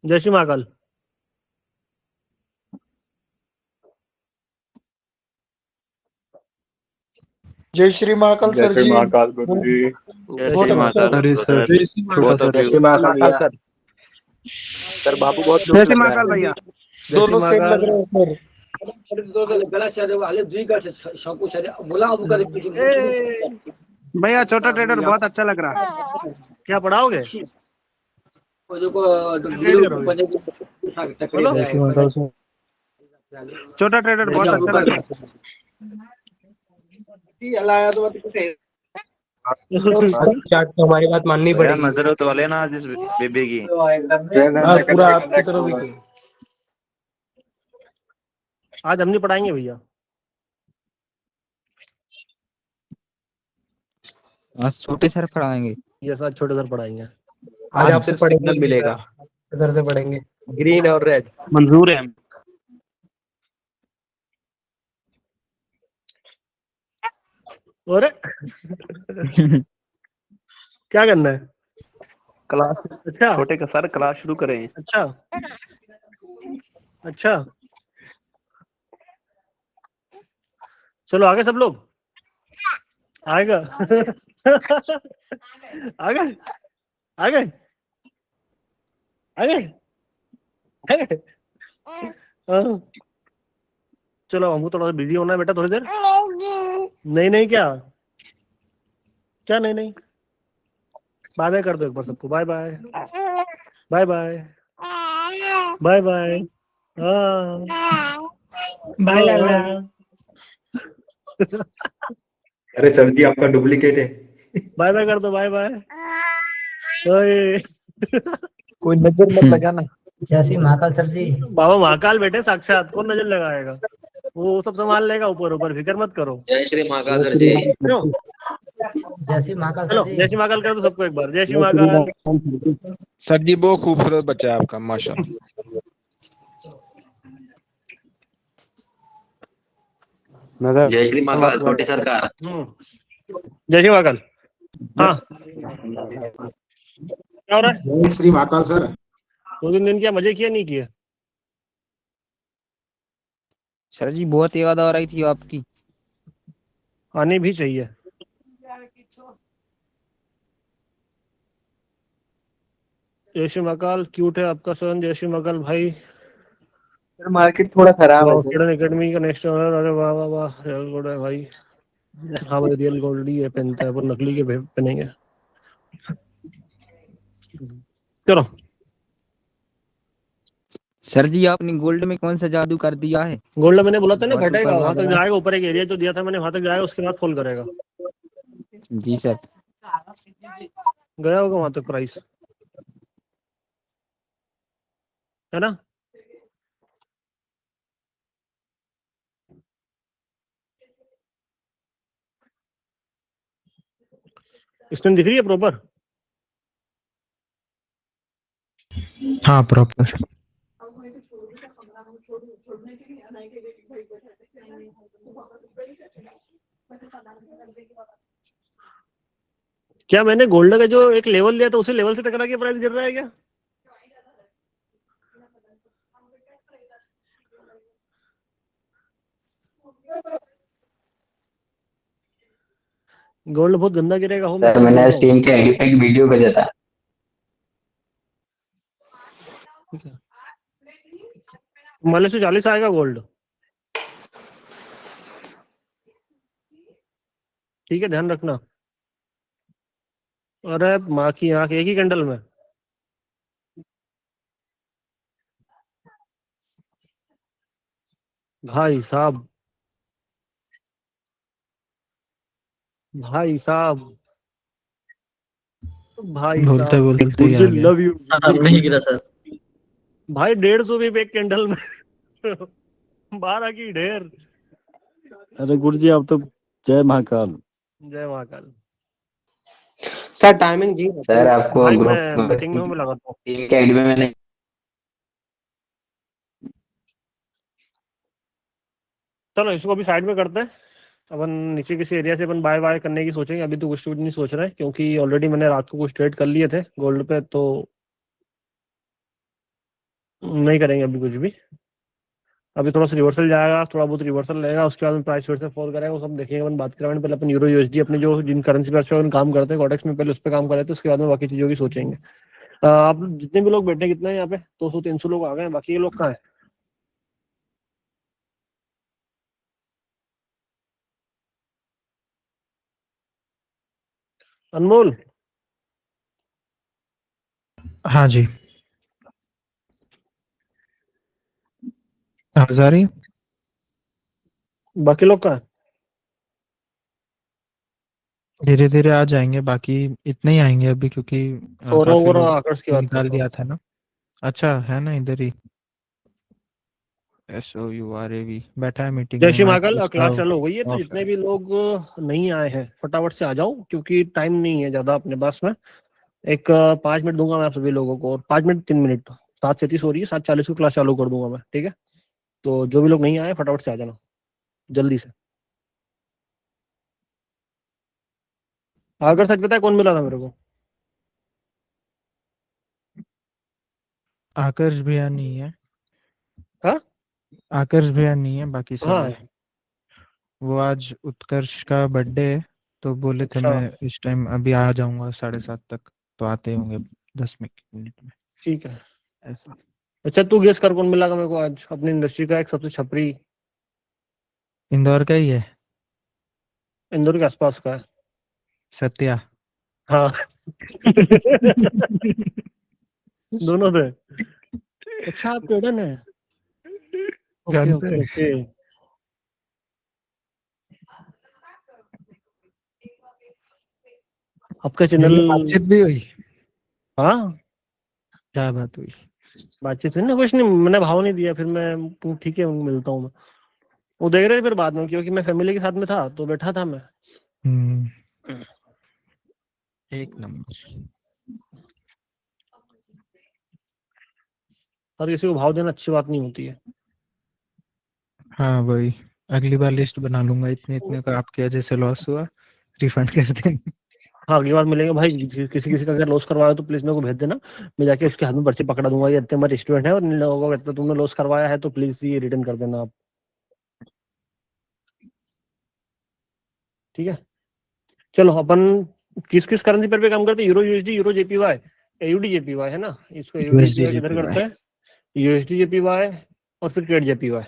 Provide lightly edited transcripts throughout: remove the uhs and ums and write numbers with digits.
जय श्री महाकाल। जय श्री महाकाल सर जी। महाकाल गुरु जी। जय श्री महाकाल। अरे सर जय छोटा सा श्री महाकाल सर। बाबू बहुत जय श्री महाकाल भैया। दोनों सेम लग रहे हैं सर। भैया छोटा ट्रेडर बहुत अच्छा लग रहा है। क्या पढ़ाओगे? छोटा ट्रेडर बहुत अच्छा लग रहा है। हमारी बात माननी पड़ेगी। नजर तो वाले ना जिस बेबी की पूरा आपकी तरफ देखिए। आज हम नहीं पढ़ाएंगे भैया। आज छोटे सर पढ़ाएंगे। ये आज छोटे सर पढ़ाएंगे। आज आपसे पढ़ेंगे मिलेगा। सर से पढ़ेंगे ग्रीन और रेड। मंजूर है। और क्या करना है? क्लास। अच्छा छोटे का सर क्लास शुरू करें। अच्छा अच्छा, चलो आगे सब लोग आएगा। आगे आगे आगे आगे। हाँ। चलो हमको थोड़ा बिजी होना है बेटा थोड़ी देर। नहीं नहीं क्या क्या नहीं नहीं। बाय बाय कर दो एक बार सबको। Bye bye bye bye bye bye. हाँ बाय लाला। अरे सर जी आपका डुप्लीकेट है। बाय बाय कर दो। Bye bye. कोई नजर मत लगाना। जय श्री महाकाल सर जी। बाबा महाकाल बेटे साक्षात, कौन नजर लगाएगा? वो सब संभाल लेगा ऊपर ऊपर, फिक्र मत करो। जय श्री महाकाल सर जी। क्यों? जय श्री महाकाल चलो सर जी। जय श्री महाकाल कर दो सबको एक बार। जय श्री महाकाल। सर जी बहुत खूबसूरत बच्चा है आपका, माशाल्लाह। जय श्री महाकाल छोटे सरकार। जय श्री महाकाल। हाँ क्या हो रहा है? जय श्री महाकाल सर। 2-3 दिन क्या मजे किए नहीं किए? सर जी बहुत याद आ रही थी आपकी। आने भी चाहिए। जय श्री महाकाल। क्यूट है आपका सन। जय श्री महाकाल भाई। सर मार्केट थोड़ा खराब है। किरण एकेडमी का नेक्स्ट ऑनर। अरे वाह वाह वाह, रियल गोल्ड है भाई। हाँ भाई रियल गोल्ड ही है पहनता है, वो नकली के पहनेंगे। चलो सर जी आपने गोल्ड में कौन सा जादू कर दिया है? गोल्ड मैंने बोला था ना घटेगा, वहां तक जाएगा। ऊपर एक एरिया जो दिया था मैंने, वहां तक जाएगा, उसके बाद फॉल करेगा। जी सर। गया होगा वहां तक प्राइस, है ना? इसमें दिख रही है प्रॉपर? हाँ प्रॉपर। क्या मैंने गोल्ड का जो एक लेवल दिया था उसी लेवल से टकरा के प्राइस गिर रहा है क्या? गोल्ड बहुत गंदा गिरेगा। हो सर मैंने स्टीम के आईडी पे एक वीडियो भेजा था। माले से 40 आएगा गोल्ड। ठीक है ध्यान रखना। अरे माँ की आंख, एक ही कैंडल में। भाई साहब भाई साहब भाई बोलते साहब बोलते ही आ गया। लव यू नहीं गिरा सर। भाई। 150 भी एक कैंडल में। 12 की ढेर। अरे गुरु जी आप तो जय महाकाल। जय महाकाल। सर टाइमिंग जी। सर आपको भाई ग्रुप मैं मीटिंग में हूँ, मैं लगाता हूँ। स्टीम के आईडी पे मैंने चलो इसको अभी साइड में करते हैं। अपन नीचे किसी एरिया से अपन बाय बाय करने की सोचेंगे। अभी तो कुछ नहीं सोच रहे हैं, क्योंकि ऑलरेडी मैंने रात को कुछ ट्रेड कर लिए थे गोल्ड पे। तो नहीं करेंगे अभी कुछ भी। अभी थोड़ा सा रिवर्सल जाएगा, थोड़ा बहुत रिवर्सल लगेगा, उसके बाद में प्राइस फिर से फॉल करेगा, वो सब देखेंगे, अपन बात करेंगे। पहले अपन यूरो यूएसडी अपने जो जिन करेंसी पर अपन काम करते हैं कॉटेक्स में, पहले उस पर काम कर रहे थे, उसके बाद में बाकी चीजों की सोचेंगे। आप जितने भी लोग बैठे हैं, कितने हैं यहाँ पे, 200-300 लोग आ गए हैं, बाकी ये लोग कहाँ है? अनमोल, हाँ जी, आवाज आ रही है? बाकी लोग कहाँ है? धीरे धीरे आ जाएंगे, बाकी इतने ही आएंगे अभी, क्योंकि सौरभ काफी और लोग आकर्ष की बात कर निकाल रहा हूँ। दिया था ना। अच्छा है ना, इधर ही SOURAV बैठा है मीटिंग जय में। श्री मैं महाकाल, इसका क्लास चालू हो गई है, तो ऑफ जितने है। भी लोग नहीं आए हैं फटाफट से आ जाओ, क्योंकि टाइम नहीं है ज्यादा अपने पास में। एक 5 मिनट दूंगा मैं आप सभी लोगों को, और 5 मिनट 3 मिनट, 7:37 हो रही है, 7:40 को क्लास चालू कर दूंगा मैं, ठीक है? तो जो भी लोग नहीं आए फटाफट से आ जाना, जल्दी से। अगर सच बताए कौन मिला था मेरे को? आकर्ष भैया नहीं है। हाँ आकर्ष भैया नहीं है, बाकी सब हाँ। है। वो आज उत्कर्ष का बर्थडे है, तो बोले थे अच्छा, मैं इस टाइम अभी आ जाऊंगा 7:30 तक, तो आते होंगे 10 मिनट में ठीक है। ऐसा। अच्छा, तू गेस कर कौन मिला था मेरे को आज अपनी इंडस्ट्री का एक सबसे छपरी, इंदौर का ही है, इंदौर के आसपास का है। सत्या। हाँ। दोनों थे। अच्छा, आप पेड़न है? ओके जानते ओके हैं। ओके। आपका चैनल? मेरी बातचीत भी हुई। हाँ, क्या बात हुई? बातचीत हुई ना, कुछ नहीं, मैंने भाव नहीं दिया, फिर मैं ठीक है मिलता हूँ मैं। वो देख रहे थे फिर बाद में, क्योंकि मैं फैमिली के साथ में था तो बैठा था मैं। हम्म, एक नंबर। हर किसी को भाव देना अच्छी बात नहीं होती है। हाँ वही, अगली बार लिस्ट बना लूंगा, इतने इतने का आपके वजह से लॉस हुआ, रिफंड कर देंगे। हाँ, अगली बार मिलेंगे भाई, किसी किसी का अगर लॉस करवाया तो प्लीज मेरे को भेज देना। मैं जाके उसके हाथ में पर्ची पकड़ा दूंगा, ये इतने हमारे स्टूडेंट है और इन लोगों को इतना तुमने लॉस करवाया है, तो प्लीज ये रिटर्न कर देना आप, ठीक है? चलो, अपन किस किस करेंसी पर पे काम करते हैं? Euro USD, euro JPY, AUD JPY है ना? इसको एयूडी USD जेपीवाई किधर JPY। करते हैं? यूएसडी जेपीवाई और फिर क्रेड जेपीवाई,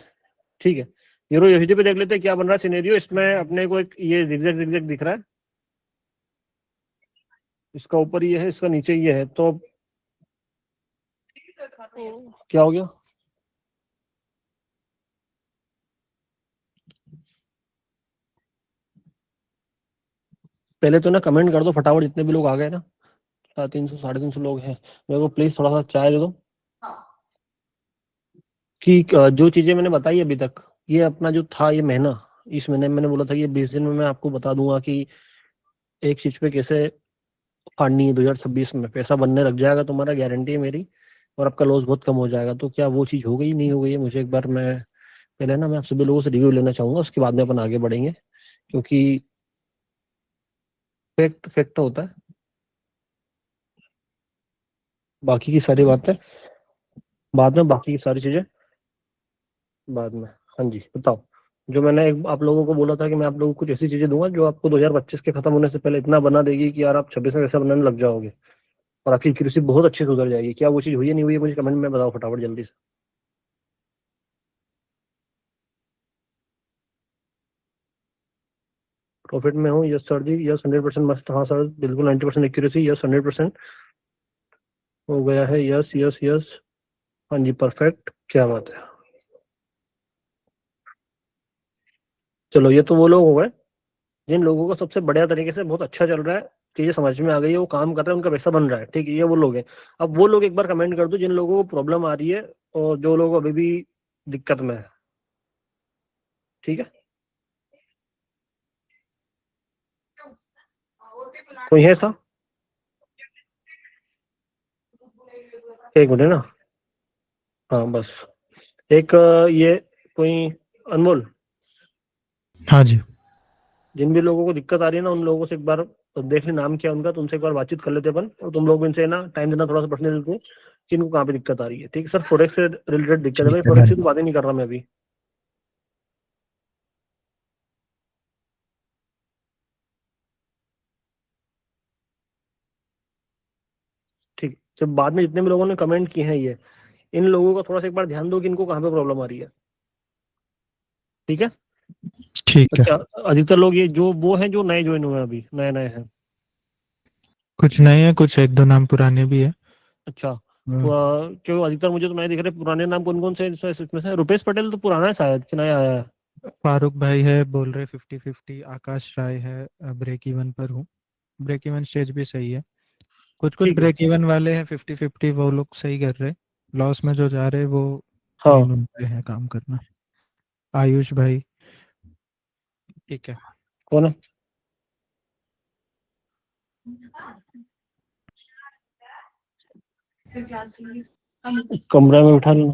ठीक है? यूरो यूएसडी पे देख लेते हैं क्या बन रहा है सिनेरियो। इसमें अपने को एक ये जिगजैग जिगजैग दिख रहा है, इसका ऊपर ये है, इसका नीचे ये है, तो क्या हो गया? पहले तो ना कमेंट कर दो फटाफट, जितने भी लोग आ गए ना, 300 350 लोग हैं, मेरे को प्लीज थोड़ा सा चाय दे दो कि जो चीजें मैंने बताई अभी तक, ये अपना जो था ये महीना, इस महीने में मैंने बोला था कि ये 20 दिन में मैं आपको बता दूंगा कि एक चीज पे कैसे फाड़नी है। 2026 में पैसा बनने लग जाएगा तुम्हारा, गारंटी है मेरी, और आपका लॉस बहुत कम हो जाएगा। तो क्या वो चीज हो गई, नहीं हो गई है? मुझे एक बार, मैं पहले ना मैं आप सभी लोगों से रिव्यू लेना चाहूंगा, उसके बाद में अपन आगे बढ़ेंगे, क्योंकि फैक्ट फैक्ट होता है, बाकी की सारी बातें बाद में, बाकी की सारी चीजें बाद में। हाँ जी, बताओ। जो मैंने आप लोगों को बोला था कि मैं आप लोगों को कुछ ऐसी चीजें दूंगा जो आपको 2025 के खत्म होने से पहले इतना बना देगी कि यार आप 26 में वैसा बनाने लग जाओगे, और आपकी कृषि बहुत अच्छी सुधर जाएगी। क्या वो चीज हुई है, नहीं हुई है? मुझे कमेंट में बताओ फटाफट जल्दी से। प्रॉफिट में हूँ, यस सर जी, यस 100% मस्त, हाँ सर बिल्कुल 90% एक्यूरेसी, यस 100% हो गया है, यस यस यस, हाँ जी परफेक्ट, क्या बात है। चलो, ये तो वो लोग हो गए जिन लोगों को सबसे बढ़िया तरीके से बहुत अच्छा चल रहा है, चीजें समझ में आ गई है, वो काम कर रहे हैं, उनका पैसा बन रहा है, ठीक है? ये वो लोग हैं। अब वो लोग एक बार कमेंट कर दो जिन लोगों को प्रॉब्लम आ रही है और जो लोग अभी भी दिक्कत में है, ठीक है? कोई है ऐसा? एक मिनट ना, हाँ बस एक ये कोई, अनमोल, हाँ जी। जिन भी लोगों को दिक्कत आ रही है ना, उन लोगों से एक बार देख ले नाम क्या है उनका, तुमसे एक बार बातचीत कर लेते अपन, और तुम लोग इनसे ना टाइम देना थोड़ा सा पर्सनल को, कि इनको कहाँ पे दिक्कत आ रही है। ठीक है सर, फोरेक्स से रिलेटेड दिक्कत है ठीक भाई, है फोरेक्स भाई। की तो बातें नहीं कर रहा मैं अभी। ठीक, जब बाद में जितने भी लोगों ने कमेंट किए हैं ये, इन लोगों का थोड़ा सा एक बार ध्यान दो कि इनको कहाँ पे प्रॉब्लम आ रही है। ठीक है। ठीक है। अच्छा, अधिकतर लोग ये जो वो हैं जो नए ज्वाइन हुए हैं, अभी नए नए हैं। कुछ नए हैं, कुछ एक दो नाम पुराने भी है। अच्छा, क्यों अधिकतर मुझे तो नए दिख रहे। पुराने नाम कौन कौन से इसमें से? रुपेश पटेल तो पुराना है शायद, कि नया आया है? फारूक भाई है, बोल रहे 50-50। आकाश राय है, ब्रेक इवन पर हूँ। ब्रेक इवन स्टेज भी सही है। कुछ कुछ ठीक है। ब्रेक इवन वाले हैं 50-50, वो लोग सही कर रहे। लॉस में जो जा रहे वो हाँ, मेन उन पे है काम करना। आयुष भाई ठीक है। कौन है? कमरा में बिठा लो।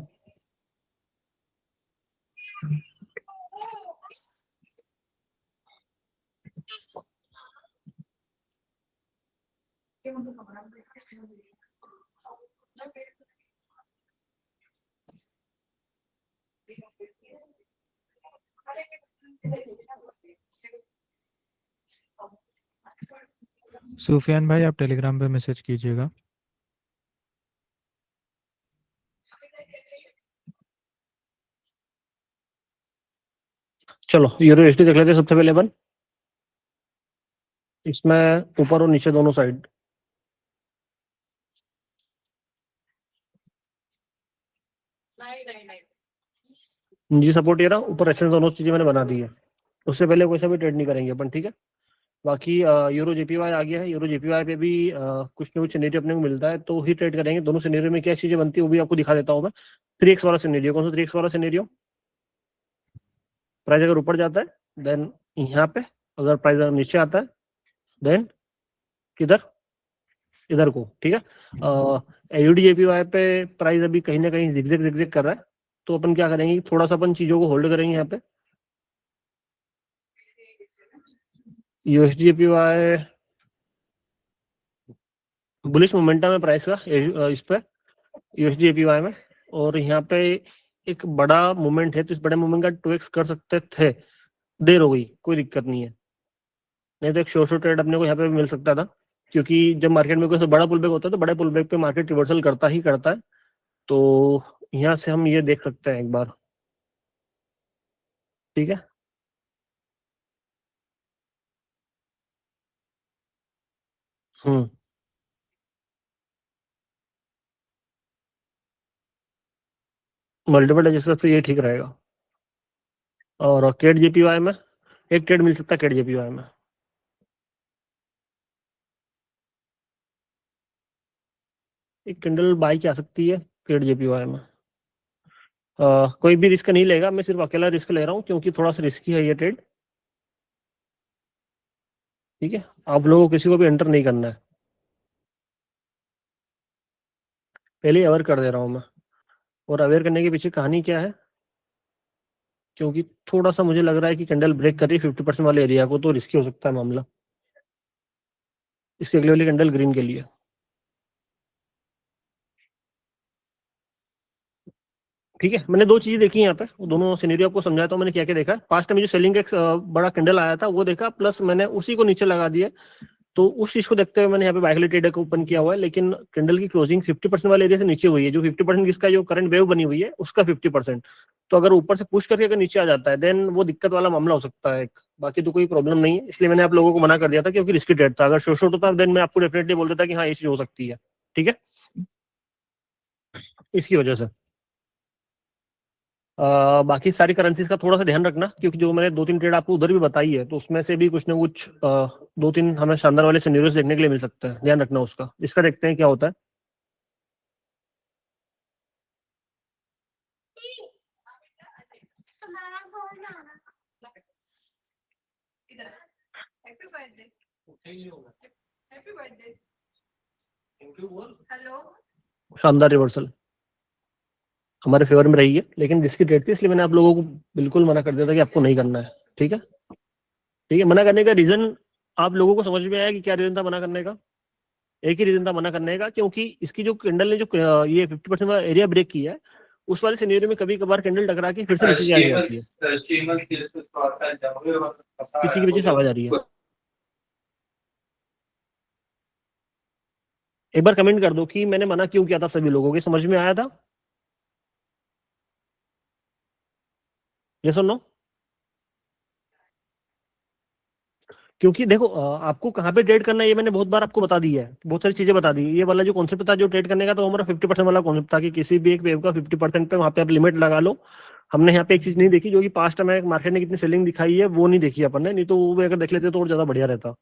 सुफियान भाई आप टेलीग्राम पे मैसेज कीजिएगा। चलो यूरो एसडी देख लेते हैं सबसे पहले अपन। इसमें ऊपर और नीचे दोनों साइड जी सपोर्ट ये रहा, ऊपर रेसिस्टेंस दोनों चीजें मैंने बना दी है। उससे पहले कोई सा भी ट्रेड नहीं करेंगे अपन। ठीक है। बाकी यूरो जेपीवाई आ गया है। यूरो जेपीवाई पे भी कुछ ना कुछ सिनेरियो अपने को मिलता है तो ही ट्रेड करेंगे। दोनों सिनेरियो में क्या चीजें बनती है वो भी आपको दिखा देता हूँ मैं। 3x वाला सिनेरियो, कौन सा 3x वाला सिनेरियो? प्राइस अगर ऊपर जाता है देन यहाँ पे, अगर प्राइस अगर नीचे आता है देन किधर? इधर को। ठीक है। यूडी जेपीवाई पे प्राइस अभी कहीं ना कहीं जिगजैग जिगजैग कर रहा है, तो अपन क्या करेंगे, थोड़ा सा अपन चीजों को होल्ड करेंगे यहाँ पे। यूएसडी जेपीवाई बुलिश मोमेंटम है प्राइस का इस पे यूएसडी जेपीवाई में, और यहाँ पे एक बड़ा मूवमेंट है, तो इस बड़े मूवमेंट का 2x कर सकते थे। देर हो गई, कोई दिक्कत नहीं है, नहीं तो एक शॉर्ट शॉर्ट ट्रेड अपने को यहाँ पे मिल सकता था। क्योंकि जब मार्केट में कोई सा बड़ा पुल बैक होता है तो बड़े पुल बैक पे मार्केट रिवर्सल करता ही करता है। तो यहाँ से हम ये देख सकते हैं एक बार। ठीक है। हम्म, मल्टीपल एडजस्ट तो ये ठीक रहेगा। और केट जेपीवाई में एक ट्रेड मिल सकता है, केट जेपीवाई में एक कैंडल बाई की आ सकती है केट जेपीवाई में। कोई भी रिस्क नहीं लेगा, मैं सिर्फ अकेला रिस्क ले रहा हूँ क्योंकि थोड़ा सा रिस्की है ये ट्रेड। ठीक है, आप लोगों को किसी को भी एंटर नहीं करना है, पहले ही अवेयर कर दे रहा हूँ मैं। और अवेयर करने के पीछे कहानी क्या है, क्योंकि थोड़ा सा मुझे लग रहा है कि कैंडल ब्रेक कर रही है 50% वाले एरिया को, तो रिस्की हो सकता है मामला। इसके अगले वाली कैंडल ग्रीन के लिए। ठीक है, मैंने दो चीजें देखी यहाँ पे, वो दोनों सिनेरियो आपको समझाया तो मैंने क्या क्या देखा। पास्ट में जो सेलिंग का एक बड़ा कैंडल आया था वो देखा, प्लस मैंने उसी को नीचे लगा दिया। तो उस चीज को देखते हुए मैंने यहाँ पे बाइकली ट्रेडर को ओपन किया हुआ है, लेकिन कैंडल की क्लोजिंग 50% वाले एरिया से नीचे हुई है। जो 50% जिसका जो करंट वेव बनी हुई है उसका 50%। तो अगर ऊपर से पुश करके अगर नीचे आ जाता है देन वो दिक्कत वाला मामला हो सकता है एक। बाकी तो कोई प्रॉब्लम नहीं है, इसलिए मैंने आप लोगों को मना कर दिया था क्योंकि रिस्की ट्रेड था। अगर शॉर्ट शॉर्ट होता देन मैं आपको डेफिनेटली बोल देता कि हाँ ये चीज हो सकती है। ठीक है, इसकी वजह से बाकी सारी करेंसीज का थोड़ा सा ध्यान रखना, क्योंकि जो मैंने 2-3 ट्रेड आपको उधर भी बताई है तो उसमें से भी कुछ ना कुछ 2-3 हमें शानदार वाले सिनेरियोस देखने के लिए मिल सकता है। ध्यान रखना उसका। इसका देखते हैं क्या होता है। शानदार रिवर्सल हमारे फेवर में रही है, लेकिन रिस्की ट्रेड थी, इसलिए मैंने आप लोगों को बिल्कुल मना कर दिया था कि आपको नहीं करना है। ठीक है। ठीक है, मना करने का रीजन आप लोगों को समझ में आया कि क्या रीजन था मना करने का? एक ही रीजन था मना करने का, क्योंकि इसकी जो कैंडल ने जो ये 50% वाला एरिया ब्रेक किया है, उस वाले सिनेरियो में कभी कभार कैंडल टकरा के फिर से नीचे आ जाती है। किसी की वजह से आवाज आ रही है, एक बार कमेंट कर दो कि मैंने मना क्यों किया था, सभी लोगों के समझ में आया था? ये सुनो, क्योंकि देखो आपको कहाँ पे ट्रेड करना है ये मैंने बहुत बार आपको बता दिया है, बहुत सारी चीजें बता दी। ये वाला जो कॉन्सेप्ट था जो ट्रेड करने का, तो हमारा 50% वाला कॉन्सेप्ट था कि किसी भी एक वेव का 50% पे वहां पे आप लिमिट लगा लो। हमने यहाँ पे एक चीज नहीं देखी, जो कि पास्ट में मार्केट ने कितनी सेलिंग दिखाई है वो नहीं देखी अपन ने, नहीं तो वो भी अगर देख लेते तो और ज्यादा बढ़िया रहता।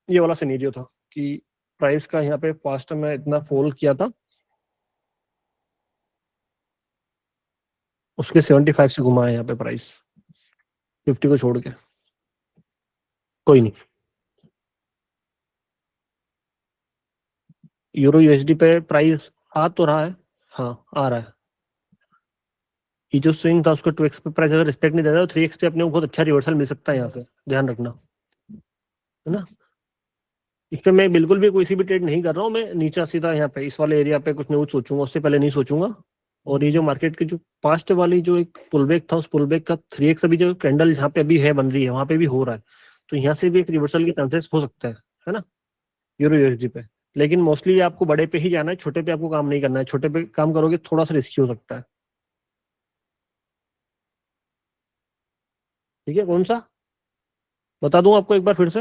ये वाला सिनेरियो था कि प्राइस का यहाँ पे पास्ट में इतना फॉल किया था, उसके 75 से घुमा है यहाँ पे प्राइस 50 को छोड़ के। कोई नहीं, यूरो यूएसडी पे प्राइस आ तो रहा है, हाँ आ रहा है। ये जो स्विंग था उसको 2x पे प्राइस अगर रिस्पेक्ट नहीं दे रहा, तो 3x पे अपने को बहुत अच्छा रिवर्सल मिल सकता है यहाँ से, ध्यान रखना, है ना। इस पे मैं बिल्कुल भी कोई सी भी ट्रेड नहीं कर रहा हूँ, मैं नीचे सीधा यहाँ पे इस वाले एरिया पे कुछ नहीं कुछ सोचूंगा, उससे पहले नहीं सोचूंगा। और ये जो मार्केट की जो पास्ट वाली जो एक पुलबैक था, उस पुलबैक का 3x अभी जो कैंडल जहाँ पे अभी है बन रही है वहां पे भी हो रहा है, तो यहाँ से भी एक रिवर्सल के चांसेस हो सकता है ना, यूरो यूएसडी पे। लेकिन मोस्टली आपको बड़े पे ही जाना है, छोटे पे आपको काम नहीं करना है, छोटे पे काम करोगे थोड़ा सा रिस्की हो सकता है। ठीक है, कौन सा बता दूं आपको एक बार फिर से?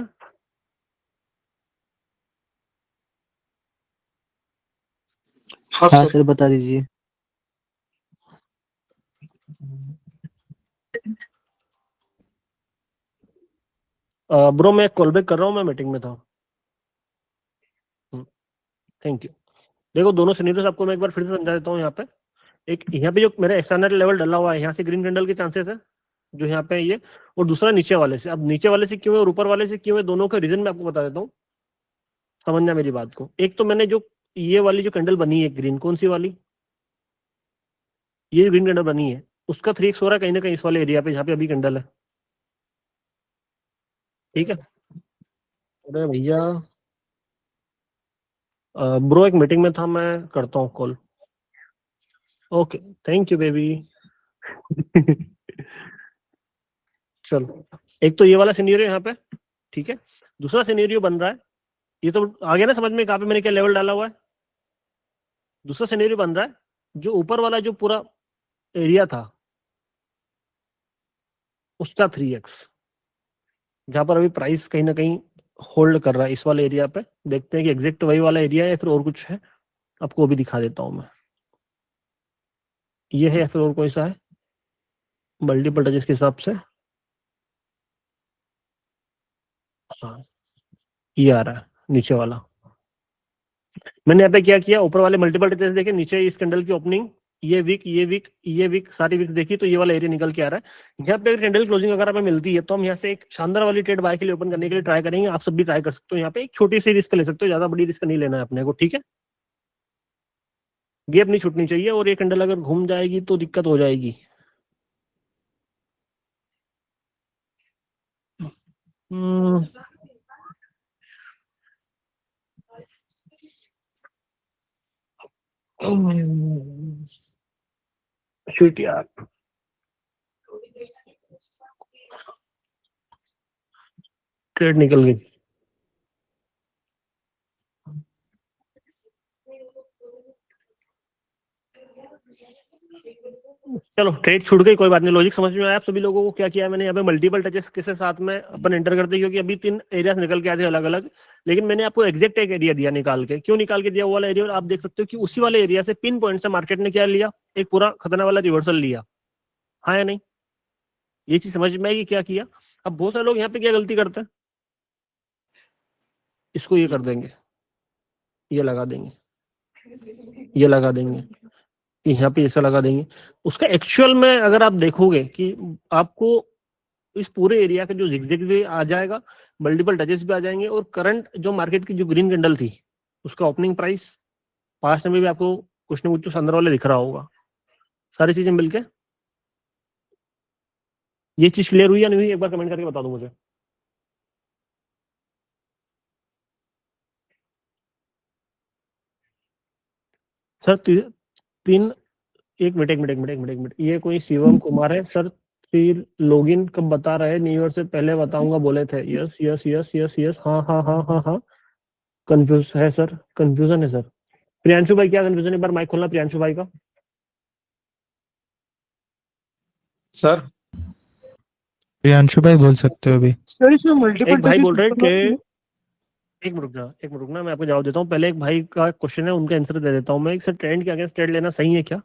हाँ सर बता दीजिए। ब्रो मैं कॉल बैक कर रहा हूँ, मैं मीटिंग में था। Thank you. देखो दोनों सिनेरियोस आपको मैं एक बार फिर से समझा देता हूँ। यहाँ पे एक, यहाँ पे जो मेरा एक्सटर्नल लेवल डला हुआ है, यहाँ से ग्रीन कैंडल के चांसेस है जो यहाँ पे ये, और दूसरा नीचे वाले से। अब नीचे वाले से क्यों है और ऊपर वाले से क्यों है, दोनों का रीजन मैं आपको बता देता हूँ, समझना मेरी बात को। एक तो मैंने जो ये वाली जो कैंडल बनी है ग्रीन, कौन सी वाली, ये ग्रीन कैंडल बनी है, उसका 3x हो रहा है कहीं ना कहीं इस वाले एरिया पे जहाँ पे अभी कैंडल है। ठीक है, अरे भैया ब्रो एक मीटिंग में था, मैं करता हूँ call. Okay, thank you baby. चलो, एक तो ये वाला सिनेरियो यहाँ पे, ठीक है। दूसरा सिनेरियो बन रहा है, ये तो आ गया ना समझ में कहाँ पे मैंने क्या लेवल डाला हुआ है। दूसरा सिनेरियो बन रहा है, जो ऊपर वाला जो पूरा एरिया था उसका 3x, जहां पर अभी प्राइस कहीं ना कहीं होल्ड कर रहा है इस वाले एरिया पे। देखते हैं कि एग्जैक्ट वही वाला एरिया है या फिर और कुछ है, आपको वो भी दिखा देता हूं मैं। ये है या फिर और कोई सा है, मल्टीपल टचेस के हिसाब से। हाँ, ये आ रहा है नीचे वाला। मैंने यहाँ पे क्या किया, ऊपर वाले मल्टीपल टचेस देखे, नीचे इस कैंडल की ओपनिंग, ये वीक ये वीक ये वीक सारी वीक देखी, तो ये वाला एरिया निकल के आ रहा है। यहाँ पे अगर कैंडल क्लोजिंग अगर हमें मिलती है तो हम यहाँ से एक शानदार वाली ट्रेड बाय के लिए ओपन करने के लिए ट्राई करेंगे। आप सब भी ट्राई कर सकते हो, यहाँ पे एक छोटी सी रिस्क ले सकते हो, ज्यादा बड़ी रिस्क नहीं लेना है अपने को, ठीक है। गैप नहीं छूटनी चाहिए, और ये कैंडल अगर घूम जाएगी तो दिक्कत हो जाएगी। शिट यार, ट्रेड निकल गई। चलो ट्रेड छूट गई, कोई बात नहीं। लॉजिक समझ में आया आप सभी लोगों को क्या किया मैंने यहाँ पे, मल्टीपल टचेस के साथ में अपन एंटर करते, क्योंकि अभी 3 एरियाज निकल के आए थे अलग अलग। लेकिन मैंने आपको एग्जैक्ट एक एरिया दिया निकाल के, क्यों निकाल के दिया वो वाला एरिया, और आप देख सकते हो कि उसी वाले एरिया से पिन पॉइंट से मार्केट ने क्या लिया, एक पूरा खतरनाक वाला रिवर्सल लिया। हाँ या नहीं, ये चीज समझ में आएगी क्या किया। अब बहुत सारे लोग यहाँ पे क्या गलती करते हैं, इसको ये कर देंगे, ये लगा देंगे, ये लगा देंगे, यहाँ पे ऐसा लगा देंगे। उसका एक्चुअल में अगर आप देखोगे कि आपको इस पूरे एरिया का जो जिगजैग भी आ जाएगा, मल्टीपल टचेस भी आ जाएंगे, और करंट जो मार्केट की जो ग्रीन कैंडल थी उसका ओपनिंग प्राइस पास में भी आपको कुछ न कुछ अंदर वाले दिख रहा होगा। सारी चीजें मिलके ये चीज क्लियर हुई या नहीं हुई, एक बार कमेंट करके बता दो मुझे। सर तीन, एक मिनट, ये कोई शिवम कुमार है सर। लॉगिन कब बता रहे? न्यू ईयर से पहले बताऊंगा बोले थे। Yes yes yes yes yes, हाँ। कंफ्यूज है सर, कंफ्यूजन है सर। प्रियांशु भाई क्या कंफ्यूजन है? एक बार माइक खोलना प्रियांशु भाई का। सर प्रियांशु भाई बोल सकते हो अभी। एक भाई बोल रहे कि एक मिनट रुकना, मैं आपको जवाब देता हूँ। पहले एक भाई का क्वेश्चन है, उनका आंसर दे देता हूँ मैं। सर ट्रेंड के अगेंस्ट ट्रेड लेना सही है क्या?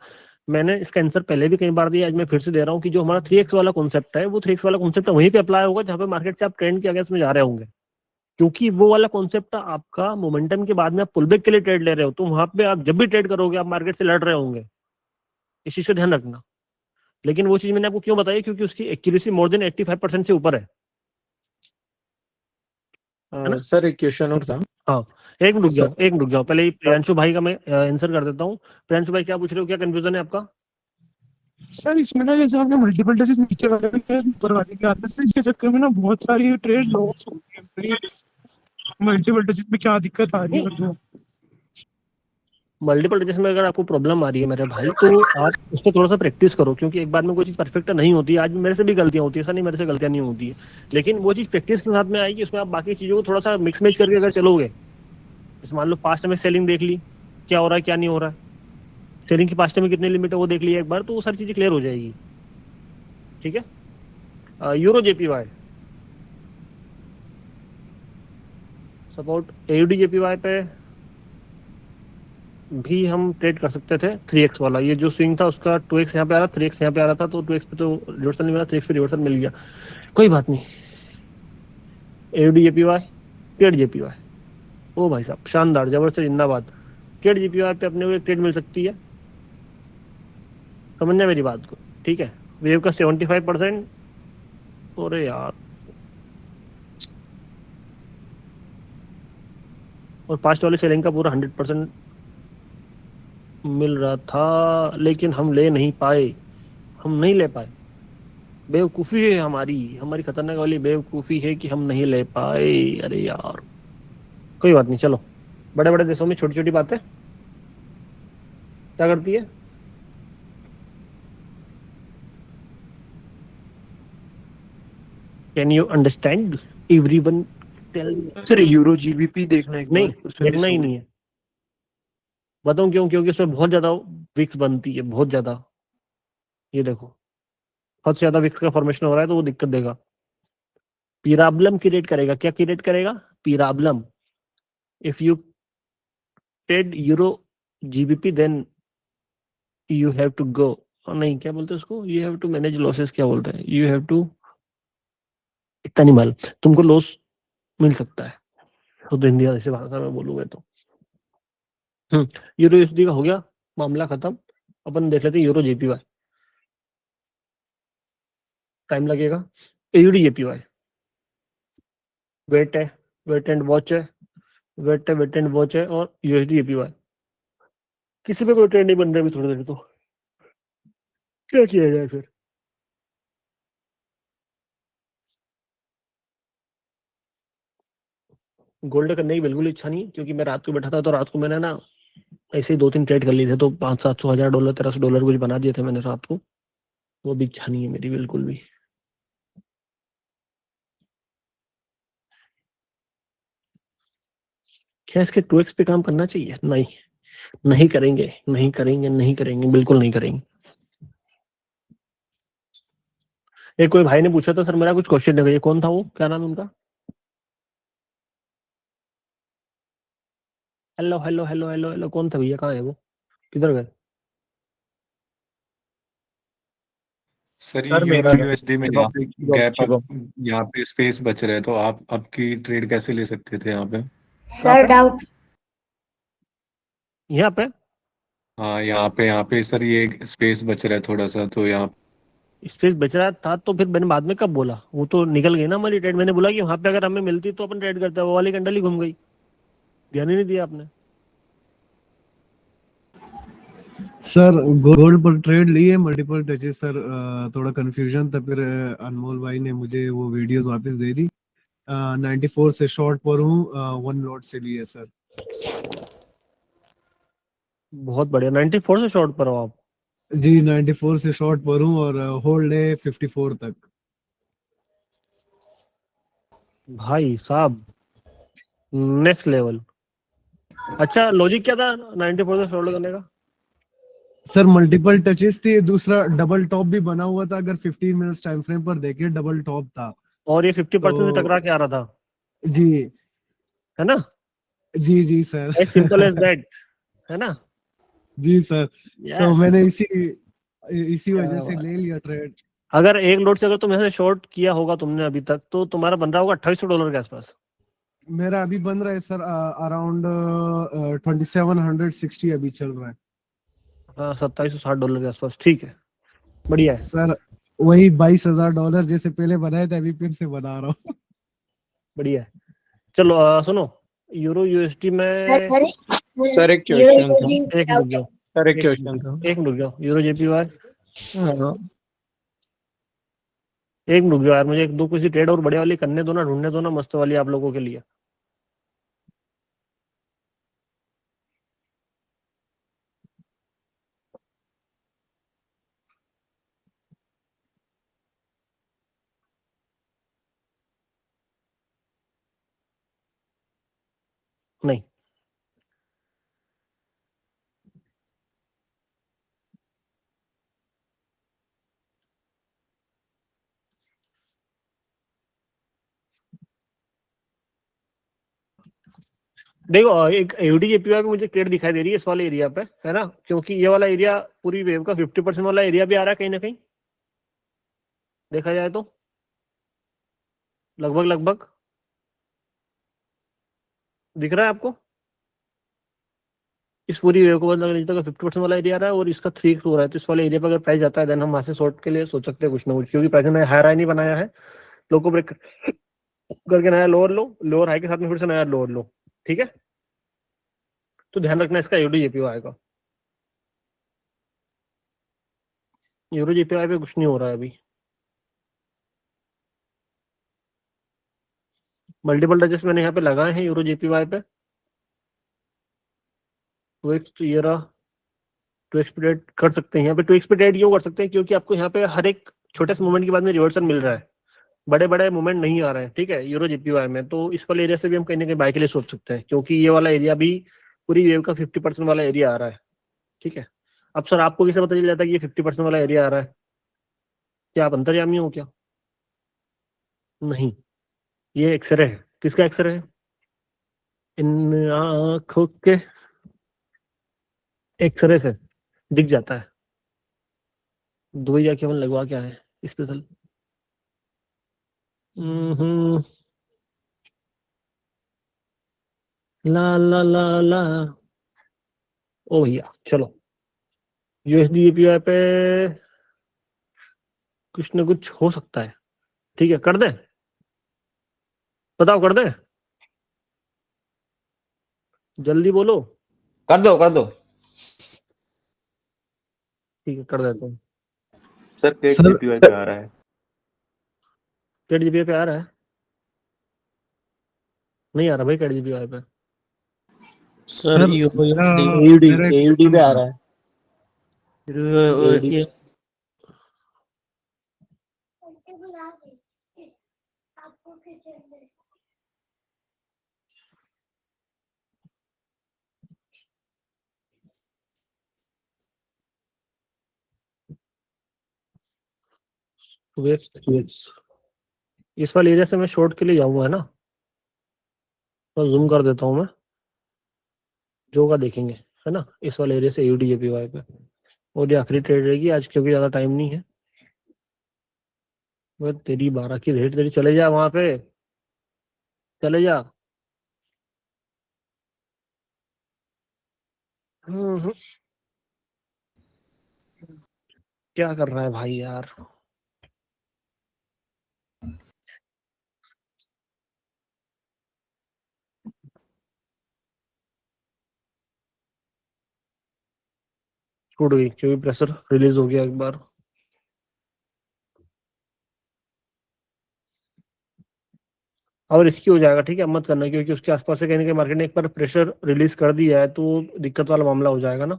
मैंने इसका आंसर पहले भी कई बार दिया, आज मैं फिर से दे रहा हूँ कि जो हमारा 3x वाला कॉन्सेप्ट है, वो 3x वाला कॉन्सेप्ट वहीं पे अप्लाई होगा जहाँ पे मार्केट से आप ट्रेंड के अगेंस्ट में जा रहे होंगे। क्योंकि वो वाला कॉन्सेप्ट आपका मोमेंटम के बाद में आप पुलबैक के लिए ट्रेड ले रहे हो, तो वहां पे आप जब भी ट्रेड करोगे आप मार्केट से लड़ रहे होंगे। इस चीज का ध्यान रखना। लेकिन वो चीज मैंने आपको क्यों बताई? क्योंकि उसकी एक्यूरेसी मोर देन 85% से ऊपर है ना? सर एक क्वेश्चन और था। हाँ, एक मिनट रुक जाओ। पहले ही प्रियांशु भाई का मैं आंसर कर देता हूँ। प्रियांशु भाई क्या पूछ रहे हो, क्या कंफ्यूजन है आपका? सर इसमें ना जैसे आपने मल्टीपल टचेस नीचे वाले के ऊपर वाले के आते हैं, इसके चक्कर में ना बहुत सारी ट्रेड लॉस होती है। मल्टीपल टचेस में क्या दिक्कत आ रही है मतलब? मल्टीपल टचेस में अगर आपको प्रॉब्लम आ रही है मेरे भाई, तो आप उस पर थोड़ा सा प्रैक्टिस करो। क्योंकि एक बार में कोई चीज परफेक्ट नहीं होती है। आज मेरे से भी गलतियां होती है, ऐसा नहीं मेरे से गलतियां नहीं होती है, लेकिन वो चीज प्रैक्टिस के साथ में आएगी। उसमें आप बाकी चीजों को थोड़ा सा मिक्स मैच करके अगर चलोगे, जैसे मान लो पास्ट में सेलिंग देख ली, क्या हो रहा है क्या नहीं हो रहा है, सेलिंग की पास्ट में कितनी लिमिट है वो देख लिया एक बार, तो वो सारी चीजें क्लियर हो जाएगी। ठीक है। Euro JPY support, AUD JPY पे भी हम ट्रेड कर सकते थे 3x वाला। ये जो स्विंग था उसका 2x यहाँ पे आ रहा, 3x यहाँ पे आ रहा था, तो 2x पे तो रिवर्सल नहीं मिला, 3x पे रिवर्सल मिल गया, कोई बात नहीं। एयूडी जेपीवाई, ट्रेड जेपीवाई, ओ भाई साहब शानदार, जबरदस्त, जिंदाबाद। ट्रेड जेपीवाई पे अपने को एक ट्रेड मिल सकती है, समझना मेरी बात को, ठीक है? वेव का 75%, अरे यार, और पास्ट वाले सेलिंग का पूरा 100% मिल रहा था, लेकिन हम ले नहीं पाए, हम नहीं ले पाए। बेवकूफ़ी है हमारी खतरनाक वाली बेवकूफ़ी है कि हम नहीं ले पाए। अरे यार, कोई बात नहीं, चलो। बड़े बड़े देशों में छोटी छोटी बातें क्या करती है? Can you understand? Everyone tell me. Sir euro GBP देखना एक नहीं, बार, देखना ही नहीं है। बताऊं क्यों? क्योंकि उसमें बहुत ज्यादा विक्स बनती है, बहुत ज्यादा। ये देखो, बहुत ज्यादा विक्स का फॉर्मेशन हो रहा है, तो वो दिक्कत देगा, पीराबलम क्रिएट करेगा। क्या क्रिएट करेगा? Problem. If you trade euro GBP then you have to go, नहीं क्या बोलते हैं उसको, you have to manage losses, क्या बोलते हैं, यू हैव टू, इतना नहीं मालूम, तुमको लॉस मिल सकता है, तो हिंदी जैसे भाषा में बोलूंगे तो। यूरो यूएसडी का हो गया मामला खत्म। अपन देख लेते हैं यूरो जेपीवाई, टाइम लगेगा। एयूडी जेपीवाई, वेट है, वेट एंड वॉच है, वेट एंड वॉच है, और यूएसडी जेपीवाई किसी पे कोई ट्रेंड नहीं बन रहा अभी थोड़ी देर, तो क्या किया जाए फिर? गोल्ड करने की बिल्कुल इच्छा नहीं, क्योंकि मैं रात को बैठा था, तो रात को मैंने ना ऐसे ही 2-3 ट्रेड कर लिए थे, तो $500-700 $1300 कुछ बना दिए थे मैंने रात को। वो भी इच्छा नहीं है मेरी बिल्कुल भी। क्या इसके 2x पे काम करना चाहिए? नहीं, नहीं करेंगे, नहीं करेंगे, नहीं करेंगे, बिल्कुल नहीं करेंगे। एक कोई भाई ने पूछा था, सर मेरा कुछ क्वेश्चन है, ये कौन था वो, क्या नाम है उनका? Hello hello hello hello hello, कौन था भैया, कहाँ है वो, किधर गए? सर ये सर मेरा यूरो यूएसडी में यहाँ पे गैप, शिवम। यहाँ पे स्पेस बच रहे, तो आप आपकी ट्रेड कैसे ले सकते थे यहाँ पे? सर डाउट यहाँ पे, हाँ यहाँ पे सर ये स्पेस बच रहा है थोड़ा सा, तो यहाँ स्पेस बच रहा था, तो फिर मैंने बाद में कब बोला? वो तो निकल गई ना हमारी ट्रेड। मैंने बोला कि वहां पे अगर हमें मिलती तो अपन ट्रेड करते, वो वाली कंडल ही घूम गई, ध्यान ही नहीं दिया आपने। सर गोल्ड पर ट्रेड लिए मल्टीपल टचेस सर, थोड़ा कंफ्यूजन था, फिर अनमोल भाई ने मुझे वो वीडियोस वापस दे दी। 94 से शॉर्ट पर हूँ, 1 लॉट से लिए सर। बहुत बढ़िया, 94 से शॉर्ट पर हो आप। जी 94 से शॉर्ट पर हूँ और होल्ड है 54 तक। भाई साहब नेक्स्ट लेवल। अच्छा लॉजिक क्या था 94 से शॉर्ट करने का? सर मल्टीपल टचेस थी, दूसरा डबल टॉप भी बना हुआ था, अगर 15 मिनट्स टाइम फ्रेम पर देखे डबल टॉप था। और ये 50% से तो टकरा के आ रहा था, जी है ना? जी जी sir. As simple as that, है ना? जी सर, तो यस। मैंने इसी वजह से ले लिया ट्रेड। अगर एक लोड से अगर तुम ऐसे शॉर्ट किया होगा तुमने अभी तक, तो तुम्हारा बन रहा होगा $2800 के आसपास। मेरा अभी बन रहा है सर अराउंड 2760 अभी चल रहा है। हाँ, $2760 के आसपास, ठीक है, बढ़िया है। सर वही $22,000 जैसे पहले बनाए थे अभी फिर से बना रहा हूँ। बढ़िया है। चलो सुनो, यूरो यूएसडी में सर एक क्वेश्चन था। एक मिनट रुक जाओ, सर एक क्वेश्चन था। एक मिनट रुक जाओ, यूरो जेपीवाई हाँ, एक मिनट रुक जाओ यार, मुझे एक दो किसी ट्रेड और बढ़िया वाली करने दो ना, ढूंढने दो ना मस्त वाली आप लोगों के लिए। नहीं, देखो एक एडी जेपीवाई पे मुझे ट्रेड दिखाई दे रही है इस वाले एरिया पे, है ना? क्योंकि ये वाला एरिया पूरी वेव का 50% वाला एरिया भी आ रहा है कहीं ना कहीं, देखा जाए तो लगभग लगभग दिख रहा है आपको? इस पूरी वेव को मतलब नीचे तक 50% वाला एरिया आ रहा है और इसका 3x हो रहा है, तो इस वाले एरिया पर अगर प्राइस जाता है देन हम वहां से शॉर्ट के लिए सोच सकते हैं कुछ ना कुछ, क्योंकि प्राइस ने हाई हाई नहीं बनाया है, लो को ब्रेक करके नया लोअर लो, लोअर हाई के साथ में फिर से नया लोअर लो, ठीक है? तो ध्यान रखना इसका यूरो जेपीओ आएगा। यूरो जेपीओ पे कुछ नहीं हो रहा है अभी, मल्टीपल टचेस मैंने यहाँ पे लगाए हैं यूरो जेपीवाई पे, तो ये रहा, टू एक्सपीडेट कर सकते हैं यहाँ पे। टू एक्सपीडेट क्यों कर सकते हैं? क्योंकि आपको यहाँ पे हर एक छोटे से मूवमेंट के बाद में रिवर्सल मिल रहा है, बड़े बड़े मूवमेंट नहीं आ रहे हैं, ठीक है, यूरो जेपीवाई में। तो इस वाले एरिया से भी हम कहीं ना कहीं बाय के लिए सोच सकते हैं, क्योंकि ये वाला एरिया भी पूरी वेव का 50% वाला एरिया आ रहा है, ठीक है? अब सर आपको कैसे पता चल जाता है कि ये 50% वाला एरिया आ रहा है? क्या आप अंतर्यामी हो क्या? नहीं, ये एक्सरे है। किसका एक्सरे है? इन आंखों के एक्सरे से दिख जाता है। दुबई जाके अपन लगवा क्या है स्पेशल। ला ला ला ला। ओ भैया चलो, यूएसडी एपीआई पे कुछ ना कुछ हो सकता है, ठीक है? कर दे, बताओ कर दे, जल्दी बोलो। कर दो कर दो। ठीक है कर देता हूँ। सर पेट सर जीपीवाई पे आ रहा है। कैट जीपीआई पे आ रहा है? नहीं आ रहा भाई कैट जीपीआई पे। सर मेरा मेरा एक एयूडी क्वेश्चन पे आ था। रहा है। AUD ये वेव्स इस वाले एरिया से मैं शॉर्ट के लिए जाऊंगा, है ना? तो जूम कर देता हूँ मैं, जो का देखेंगे, है ना? इस वाले एरिया से AUD जेपीआई पे, और ये आखिरी ट्रेड रहेगी आज, क्योंकि ज्यादा टाइम नहीं है। वो तेरी 12 की रेट, तेरी चले जा वहां पे, चले जा। हम्म, क्या कर रहा है भाई यार? छूट गई क्योंकि प्रेशर रिलीज हो गया एक बार। और रिस्की हो जाएगा, ठीक है, अब मत करना, क्योंकि उसके आसपास से कहीं ना कहीं मार्केट ने एक बार प्रेशर रिलीज कर दिया है तो दिक्कत वाला मामला हो जाएगा ना।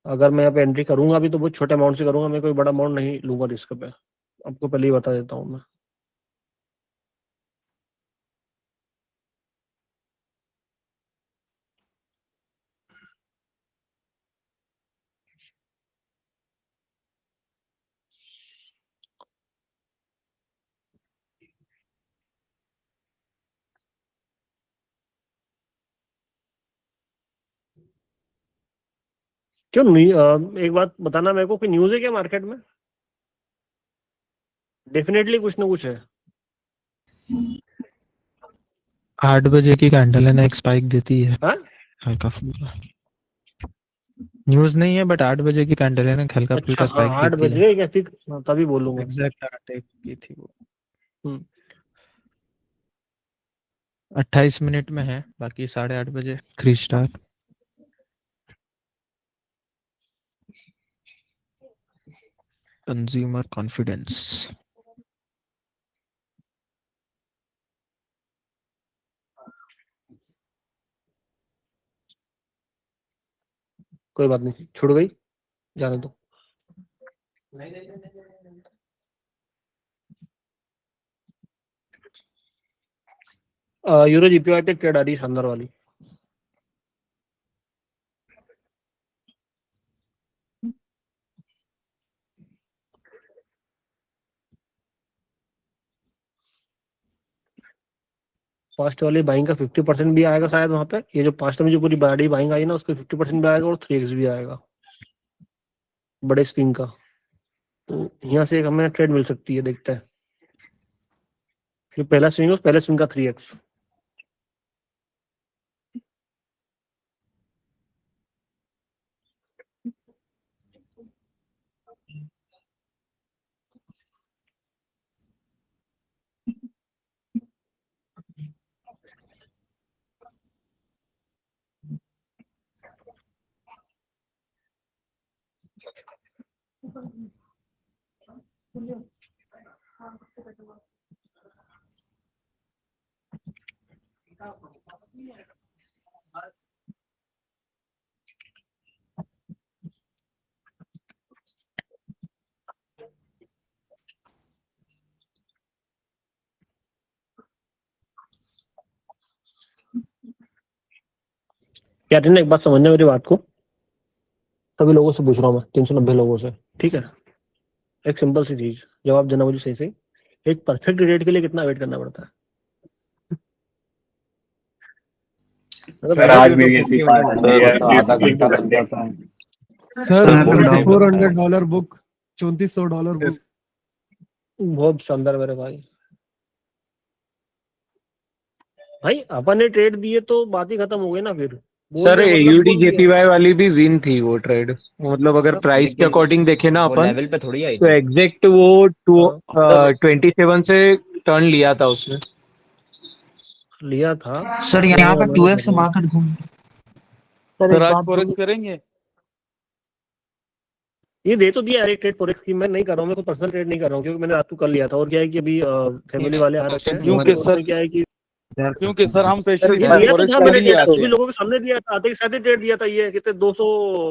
अगर मैं यहाँ पे एंट्री करूंगा भी तो बहुत छोटे अमाउंट से करूंगा, मैं कोई बड़ा अमाउंट नहीं लूंगा रिस्क पे, आपको पहले ही बता देता हूँ मैं। क्यों नहीं, एक बात बताना मेरे को, कोई न्यूज़ है क्या मार्केट में? डेफिनेटली कुछ ना कुछ है। 8 बजे की कैंडल है ना, एक स्पाइक देती है हाँ? हल्का फुल्का। न्यूज़ नहीं है बट 8 बजे की कैंडल है ना, हल्का अच्छा फुल्का हाँ, स्पाइक 8 देती है। बजे क्या, ठीक, हाँ, तभी बोलूंगा। एग्जैक्ट अटैक की थी वो। हम्म। 28 मिनट में है, बाकी 8:30 बजे 3 स्टार। Consumer confidence. कोई बात नहीं, छुड़ गई, जाने दो। यूरो जीपीवाई पे ट्रेड आ रही है शानदार वाली। फास्ट वाली बाइंग का 50% भी आएगा शायद वहां पे, ये जो 5 में जो पूरी बड़ी बाइंग आई ना उसका 50% भी आएगा और 3x भी आएगा बड़े स्क्रीन का। तो यहाँ से एक हमें ट्रेड मिल सकती है, देखते हैं। जो पहला स्विंग है उस पहले स्विंग का 3x। कैटरीन, एक बात समझना मेरी बात को, सभी लोगों से पूछ रहा हूँ मैं, 390 लोगों से, ठीक है? एक सिंपल सी चीज जवाब देना मुझे सही सही, एक परफेक्ट रेट के लिए कितना वेट करना पड़ता है? सर आज मेरी ऐसी बात है यार, आधा घंटा लग जाता है। सर बहुत टाइम $400 बुक, $3400 बुक। बहुत शानदार मेरे भाई। भाई अपन ने ट्रेड दिए तो बात ही खत्म हो गई ना फिर। सर AUD JPY वाली भी विन थी वो ट्रेड, मतलब अगर प्राइस के अकॉर्डिंग देखे ना अपन लेवल पे थोड़ी आई तो एग्जैक्ट वो 27 से टर्न लिया था उसने। लिया था सर यहाँ पे 2x मार्केट घूम। सर आज फॉरेक्स करेंगे? ये दे तो दिया यार एक ट्रेड फॉरेक्स की, मैं नहीं कर रहा हूँ, मैं कोई पर्सनल ट्रेड नहीं कर रहा हूँ क्योंकि मैंने रात को कर लिया था। और क्या है कि अभी फैमिली वाले आ रखे हैं, क्योंकि सर क्या है कि क्योंकि सर हम ये पेशेंट दिया तो था मैंने ट्रेड, आते सभी लोगों के सामने दिया था, आते के साथ ही ट्रेड दिया था। ये कितने 200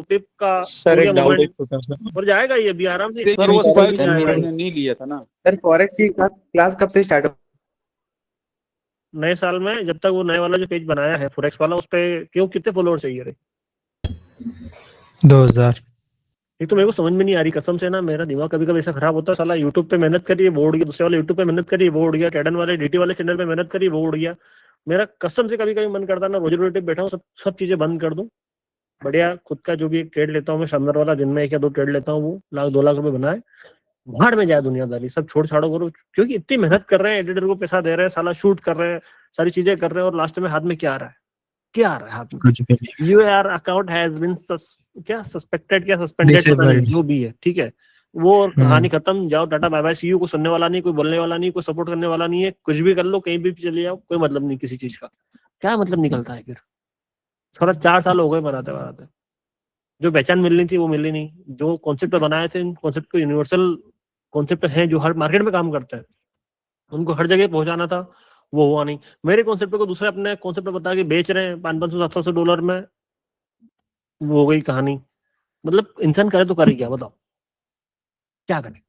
पिप का सर हो एक गया डाउट मूवमेंट, छोटा सा, और जाएगा ये भी आराम से। सर वो स्पाइक जाएगा। नहीं लिया था ना सर फॉरेक्स की क्लास कब से स्टार्ट हो? नए साल में, जब तक वो नए वाला जो पेज बनाया है फॉरेक्स वाला, उस पे क्यों कितने फॉलोअर चाहिए रे? 2000। एक तो मेरे को समझ में नहीं आ रही कसम से ना, मेरा दिमाग कभी कभी ऐसा खराब होता है, साला यूट्यूब पे मेहनत करिए वो उड़ गया, दूसरे वाले यूट्यूब पे मेहनत करिए वो उड़ गया, टेडन वाले डीटी वाले चैनल पे मेहनत करिए वो उड़ गया। मेरा कसम से कभी कभी मन करता है ना, रोजी रोटी बैठा हूँ सब चीजें बंद कर दूं, बढ़िया खुद का जो भी एक ट्रेड लेता हूँ मैं शानदार वाला, दिन में 1 या 2 ट्रेड लेता हूँ, वो 1-2 लाख रुपए बनाए, भाड़ में जाए दुनियादारी, सब छोड़ छाड़ो करो। क्योंकि इतनी मेहनत कर रहे हैं, एडिटर को पैसा दे रहे हैं, साला शूट कर रहे हैं, सारी चीजें कर रहे हैं, और लास्ट में हाथ में क्या आ रहा है? क्या आ रहा है हाथ में? Your account has been suspected, क्या सस्पेंडेड, पता नहीं जो भी है, ठीक है? वो कहानी खत्म, जाओ tata bye bye, see you. को सुनने वाला नहीं, कोई बोलने वाला नहीं, कोई सपोर्ट करने वाला नहीं है, कुछ भी कर लो, कहीं भी चले जाओ, कोई मतलब नहीं किसी चीज का। क्या मतलब निकलता है फिर? थोड़ा 4 साल हो गए बनाते बनाते, जो पहचान मिलनी थी वो मिली नहीं, जो कॉन्सेप्ट बनाए थे, कॉन्सेप्ट को यूनिवर्सल कॉन्सेप्ट हैं जो हर मार्केट में काम करते हैं, उनको हर जगह पहुंचाना था, वो हुआ नहीं। मेरे कॉन्सेप्ट को दूसरे अपने कॉन्सेप्ट पे बता के बेच रहे हैं $500-700 में, वो हो गई कहानी। मतलब इंसान करे तो करे क्या, बताओ क्या करे।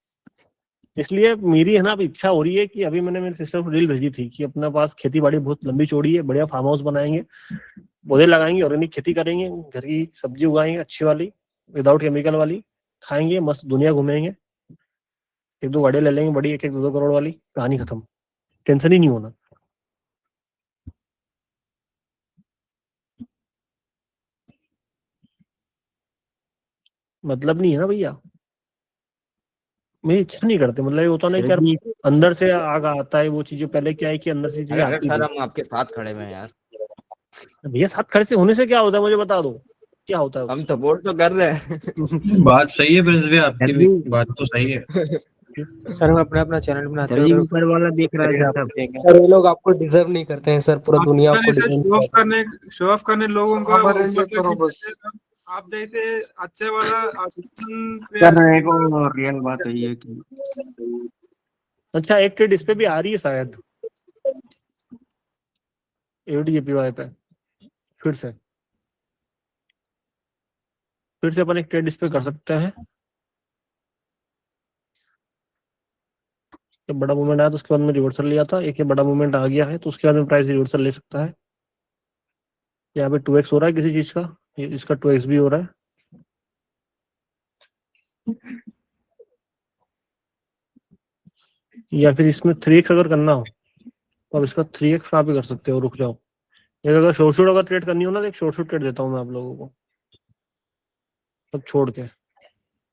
इसलिए मेरी है ना, अब इच्छा हो रही है कि अभी मैंने मेरे सिस्टर को रील भेजी थी कि अपने पास खेती बाड़ी बहुत लंबी चौड़ी है, बढ़िया फार्म हाउस बनाएंगे, पौधे लगाएंगे, ऑर्गेनिक खेती करेंगे, घर की सब्जी उगाएंगे अच्छी वाली, विदाउट केमिकल वाली, खाएंगे, मस्त दुनिया घूमेंगे, 1-2 गाड़ियां ले लेंगे बड़ी, 1-2 करोड़ वाली, कहानी खत्म, टेंशन ही नहीं होना। मतलब नहीं है ना भैया, मेरी इच्छा नहीं करते। मतलब ये होता नहीं कि यार अंदर से आग आता है, वो चीजें पहले क्या है कि अंदर से चीजें आती सर थी। हम आपके साथ खड़े हुए हैं यार, भैया साथ खड़े से होने से क्या होता है, मुझे बता दो क्या होता है हम उससे? सपोर्ट तो कर रहे हैं। बात सही है प्रिंस भाई, आपकी भी बात तो सही है। सर हम अपना अपना चैनल बनाते हैं, ऊपर वाला देख रहा है सब। सर ये लोग आपको डिजर्व नहीं करते हैं सर, पूरा दुनिया आपको शो ऑफ करने लोगों को करो बस। आप जैसे अच्छे वाला करने को रियल बात है ये कि अच्छा एक ट्रेड इस पे भी आ रही है शायद, AUDJPY पे फिर से अपन एक ट्रेड इस पे कर सकते हैं। जब बड़ा मूवमेंट आया तो उसके बाद में रिवर्सल लिया था, एक ये बड़ा मूवमेंट आ गया है तो उसके बाद में प्राइस रिवर्सल ले सकता है। यहाँ पे 2x हो रहा है किसी चीज का, इसका 2x भी हो रहा है। या फिर इसमें 3x अगर करना हो तो अब इसका 3x कहाँ पे कर सकते हो, रुक जाओ। एक अगर शॉर्ट शॉट अगर ट्रेड करनी हो ना, तो एक शॉर्ट शॉट ट्रेड देता हूँ मैं आप लोगों को, सब छोड़ के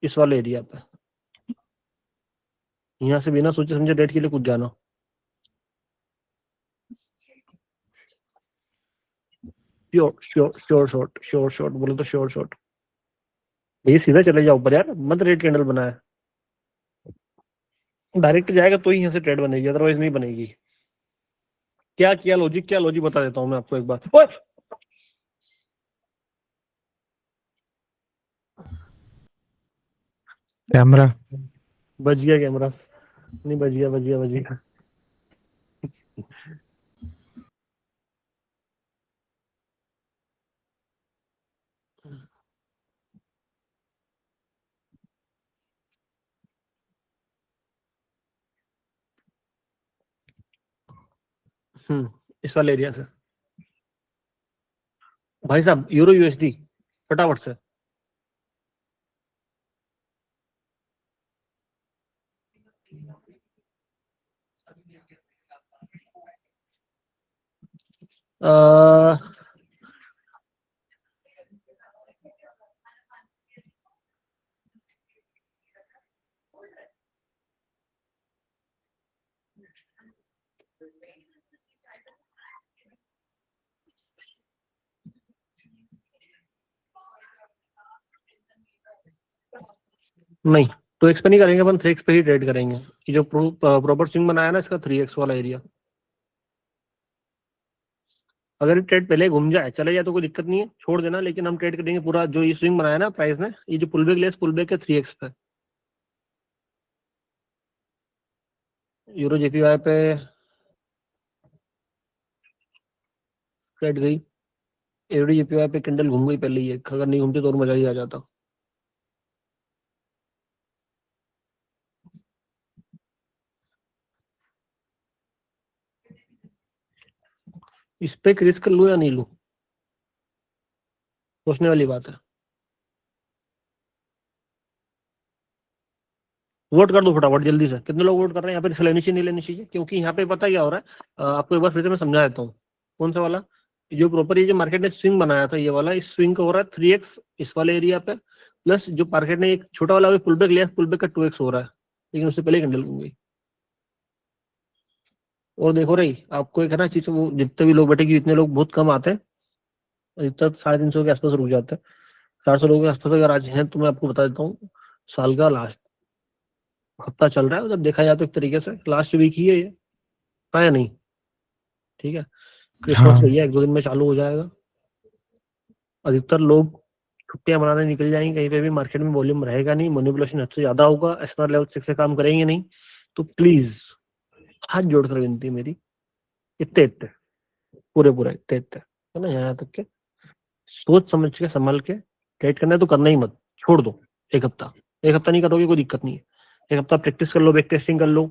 इस वाले एरिया पे, यहाँ से बिना सोचे समझे ट्रेड के लिए कुछ जाना। श्योर शॉट बोले तो श्योर शॉट, ये सीधा चले जाओ ऊपर यार, मत रेड कैंडल बनाया, डायरेक्ट जाएगा तो ही यहाँ से ट्रेड बनेगी, अदरवाइज नहीं बनेगी। क्या लॉजिक बता देता हूँ मैं आपको एक बार। ओए कैमरा बच गया कैमरा, नहीं बच गया। इस वाले एरिया से भाई साहब, यूरो USD फटाफट से। नहीं 2x पे नहीं करेंगे अपन, 3x पे ही ट्रेड करेंगे। ये जो प्रॉपर स्विंग बनाया ना इसका 3x वाला एरिया, अगर ये ट्रेड पहले घूम जाए चले जाए तो कोई दिक्कत नहीं है, छोड़ देना, लेकिन हम ट्रेड करेंगे पूरा जो ये स्विंग बनाया ना प्राइस ने, ये जो पुल बैक के 3x पे, यूरो JPY पे ट्रेड गई, AUD JPY पे कैंडल घूम गई पहले ही एक, अगर नहीं घूमती तो और मजा ही आ जाता। इस पे रिस्क लूं या नहीं लूं, सोचने वाली बात है। वोट कर दो फटाफट जल्दी से, कितने लोग वोट कर रहे हैं यहाँ पे, रिस्क लेनी चाहिए नहीं लेनी चाहिए? क्योंकि यहाँ पे पता क्या हो रहा है, आपको एक बार फिर से मैं समझा देता हूँ। कौन सा वाला, जो प्रॉपर ये जो मार्केट ने स्विंग बनाया था ये वाला, इस स्विंग का हो रहा है 3x इस वाले एरिया पे, प्लस जो मार्केट ने एक छोटा वाला पुल बैक लिया, पुल बैक का 2x हो रहा है, लेकिन उससे पहले कैंडल घूम गई। और देखो रही आपको एक है ना चीज, वो जितने भी लोग बैठे, इतने लोग बहुत कम आते हैं, अधिकतर 350 के आसपास रुक जाते हैं। 400 लोगों के आसपास अगर आज हैं तो मैं आपको बता देता हूँ, साल का लास्ट हफ्ता चल रहा है, जब देखा जाए तो एक तरीके से लास्ट वीक ही है ये, है नहीं? ठीक है, क्रिसमस हाँ भैया 1-2 दिन में चालू हो जाएगा। अधिकतर लोग छुट्टियां मनाने निकल जाएंगे, कहीं पे भी मार्केट में वॉल्यूम रहेगा नहीं, मैनिपुलेशन हद से ज्यादा होगा, एसनर लेवल 6 से काम करेंगे नहीं। तो प्लीज हाथ जोड़कर विनती है मेरी, इतने इतने पूरे इतने इतने, है ना, यहाँ तक के सोच समझ के संभल के ट्रेड करना है तो करना ही मत, छोड़ दो। एक हफ्ता नहीं करोगे कोई दिक्कत नहीं है, एक हफ्ता प्रैक्टिस कर लो, बैक टेस्टिंग कर लो,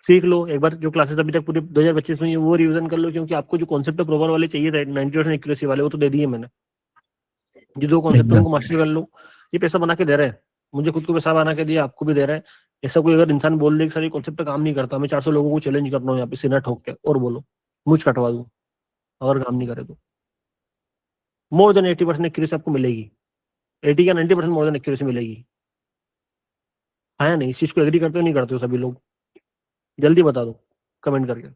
सीख लो एक बार। जो क्लासेस अभी तक पूरे 2025 में वो रिवीजन कर लो, क्योंकि आपको जो कॉन्सेप्ट प्रोवर वाले चाहिए थे 90% एक्यूरेसी वाले, वो तो दे दिए मैंने। जो दो कॉन्सेप्ट उनको मास्टर कर लो। ये पैसा बना के दे रहे हैं, मुझे खुद को पैसा बना के दिया, आपको भी दे रहे हैं। ऐसा कोई अगर इंसान बोल दे कि सर ये कॉन्सेप्ट काम नहीं करता, मैं 400 लोगों को चैलेंज कर रहा हूँ यहाँ पे सीना ठोक के, और बोलो मुझ कटवा दूं अगर काम नहीं करे तो। मोर देन 80% एक्यूरेसी आपको मिलेगी, 80 या 90% मोर देन एक्यूरेसी मिलेगी। है नहीं, इस चीज को एग्री करते हो नहीं करते हो सभी लोग? जल्दी बता दो कमेंट करके।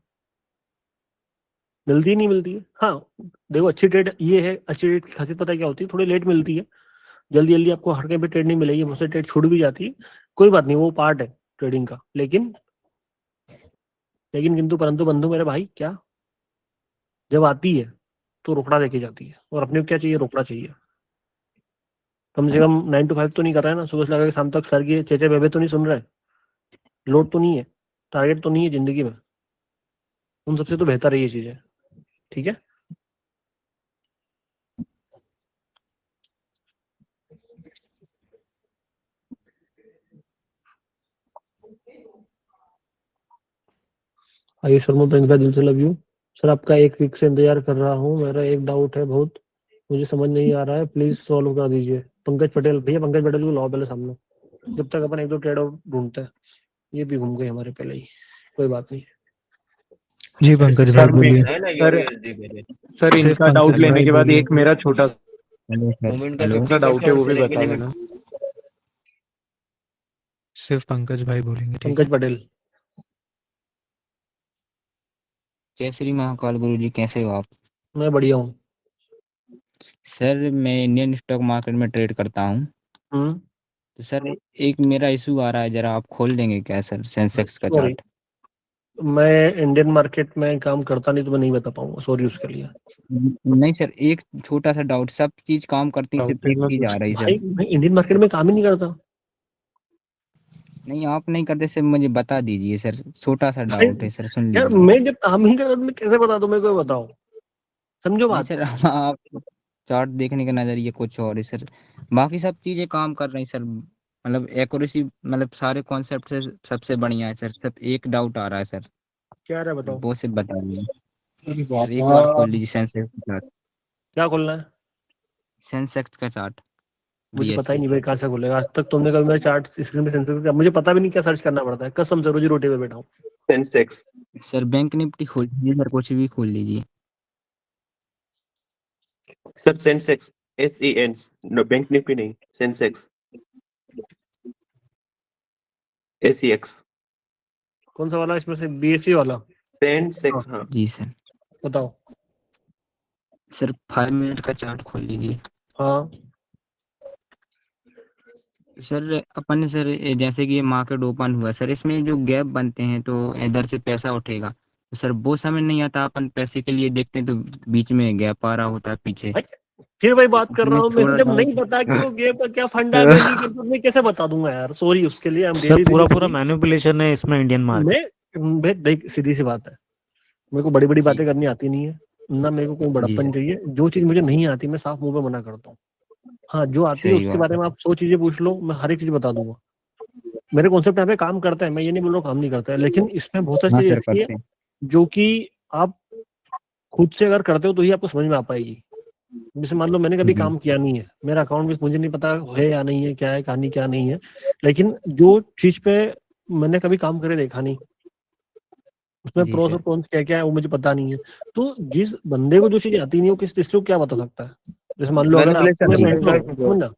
मिलती नहीं मिलती है? हाँ देखो, अच्छी ट्रेड ये है, अच्छी ट्रेड की खासियत पता है क्या होती है, थोड़ी लेट मिलती है, जल्दी जल्दी आपको हर कहीं पे ट्रेड नहीं मिलेगी, मुझसे ट्रेड छूट भी जाती है, कोई बात नहीं, वो पार्ट है ट्रेडिंग का। लेकिन किंतु परंतु बंधु मेरे भाई, क्या जब आती है तो रोकड़ा देके जाती है, और अपने को क्या चाहिए? रोकड़ा चाहिए। कम से कम 9 to 5 तो नहीं कर रहा है ना, सुबह से लगा शाम तक सर की चेचे बेबे तो नहीं सुन रहे, लोड तो नहीं है, टारगेट तो नहीं है जिंदगी में, उन सबसे तो बेहतर है ये चीजें। ठीक है, आयुष शर्मा तो इनका दिल से लव यू सर, आपका 1 वीक से इंतजार कर रहा हूँ, मेरा एक डाउट है बहुत, मुझे समझ नहीं आ रहा है, प्लीज सॉल्व कर दीजिए। पंकज पटेल, भैया पंकज पटेल को लाओ पहले सामने, जब तक अपन 1-2 ट्रेड और ढूंढते हैं। ये भी घूम गए हमारे पहले ही, कोई बात नहीं। जी पंकज भाई बोलिए। सर इनका डाउट लेने के बाद एक मेरा छोटा हेलो सा डाउट है, वो भी बता देना। सिर्फ पंकज भाई बोलेंगे, ठीक है? पंकज पटेल। जय श्री महाकाल गुरु जी, कैसे हो आप? मैं बढ़िया हूँ। सर मैं इंडियन स्टॉक मार्केट में ट्रेड करता हूँ। तो सर एक मेरा इशू आ रहा है, जरा आप खोल देंगे क्या सर सेंसेक्स का सॉरी, चार्ट? मैं इंडियन मार्केट में काम करता नहीं तो मैं नहीं बता पाऊंगा, सॉरी उसके लिए। नहीं सर, एक छोटा सा डाउट, सब चीज काम करती है, सिर्फ एक चीज आ रही भाई सर। मैं इंडियन मार्केट में काम ही नहीं करता। नहीं आप नहीं करते सर, मुझे बता दीजिए सर, छोटा सा भाई, डाउट है सर, सुन यार लीजिए। मैं जब काम ही करता तो मैं कैसे बता दूं? मेरे को बताओ, समझो नहीं बात। सर, आप चार्ट देखने का नजरिए कुछ और है सर, बाकी सब चीजें काम कर रही सर, मतलब एक्यूरेसी, मतलब सारे कॉन्सेप्ट से सबसे बढ़िया है सर, सब एक डाउट आ रहा है सर, क्या है बताओ। वो सिर्फ बता दीजिए सर, एक बार खोल लीजिए सेंसेक्स का चार्ट। क्या खोलना है? सेंसेक्स का चार्ट, मुझे पता ही बीएससी। नहीं भाई, कहाँ से खोलेगा? आज तक तुमने कभी मेरा चार्ट स्क्रीन पे सेंसर किया? मुझे पता भी नहीं क्या सर्च करना पड़ता है, कसम से रोजी रोटी पे बैठा हूँ। सेंसेक्स सर बैंक निफ्टी खोल लीजिए सर, कुछ भी खोल लीजिए। Sir, Sensex SEN, no bank Nifty नहीं, सेंसेक्स SEX कौन सा वाला इसमें से? बीएससी वाला? सेंसेक्स, हाँ जी सर। बताओ। सर 5 मिनट का चार्ट खोल लीजिए। हाँ सर अपन सर जैसे कि ये मार्केट ओपन हुआ सर, इसमें जो गैप बनते हैं तो इधर से पैसा उठेगा, तो सर वो समझ नहीं आता, अपन पैसे के लिए देखते हैं तो बीच में गैप आ रहा होता है पीछे। भाई, फिर वही बात कर रहा हूँ, मेरे को जब नहीं थोड़ा पता कि वो गेम का क्या फंडा है, मैं नहीं करता, मैं कैसे बता दूंगा यार? सॉरी उसके लिए। I'm really, पूरा really पूरा sorry। मैनिपुलेशन है इसमें इंडियन मार्केट। मैं देख, सीधी सी बात है, मेरे को बड़ी बड़ी बातें करनी आती नहीं है ना, मेरे को कोई बड़प्पन चाहिए। जो चीज मुझे नहीं आती मैं साफ मुंह पे मना करता हूँ। हाँ, जो आती है सही उसके बात बारे में आप 100 चीजें पूछ लो, मैं हर एक चीज बता दूंगा। मेरे कॉन्सेप्ट यहाँ पे काम करता है, मैं ये नहीं बोल रहा हूँ काम नहीं करता है, लेकिन इसमें बहुत सारी हाँ चीजें सर ऐसी है करते हैं। जो कि आप खुद से अगर करते हो तो ही आपको समझ में आ पाएगी। जैसे मान लो मैंने कभी जी काम किया नहीं है, मेरा अकाउंट भी मुझे नहीं पता है या नहीं है, क्या है कहानी क्या नहीं है, लेकिन जो चीज पे मैंने कभी काम करे देखा नहीं, उसमें जी प्रोस सर। और कॉन्स क्या क्या है वो मुझे पता नहीं है। तो जिस बंदे को जो चीज आती नहीं है वो किस तीसरे को क्या बता सकता है? जैसे मान लो अगर आप समझना,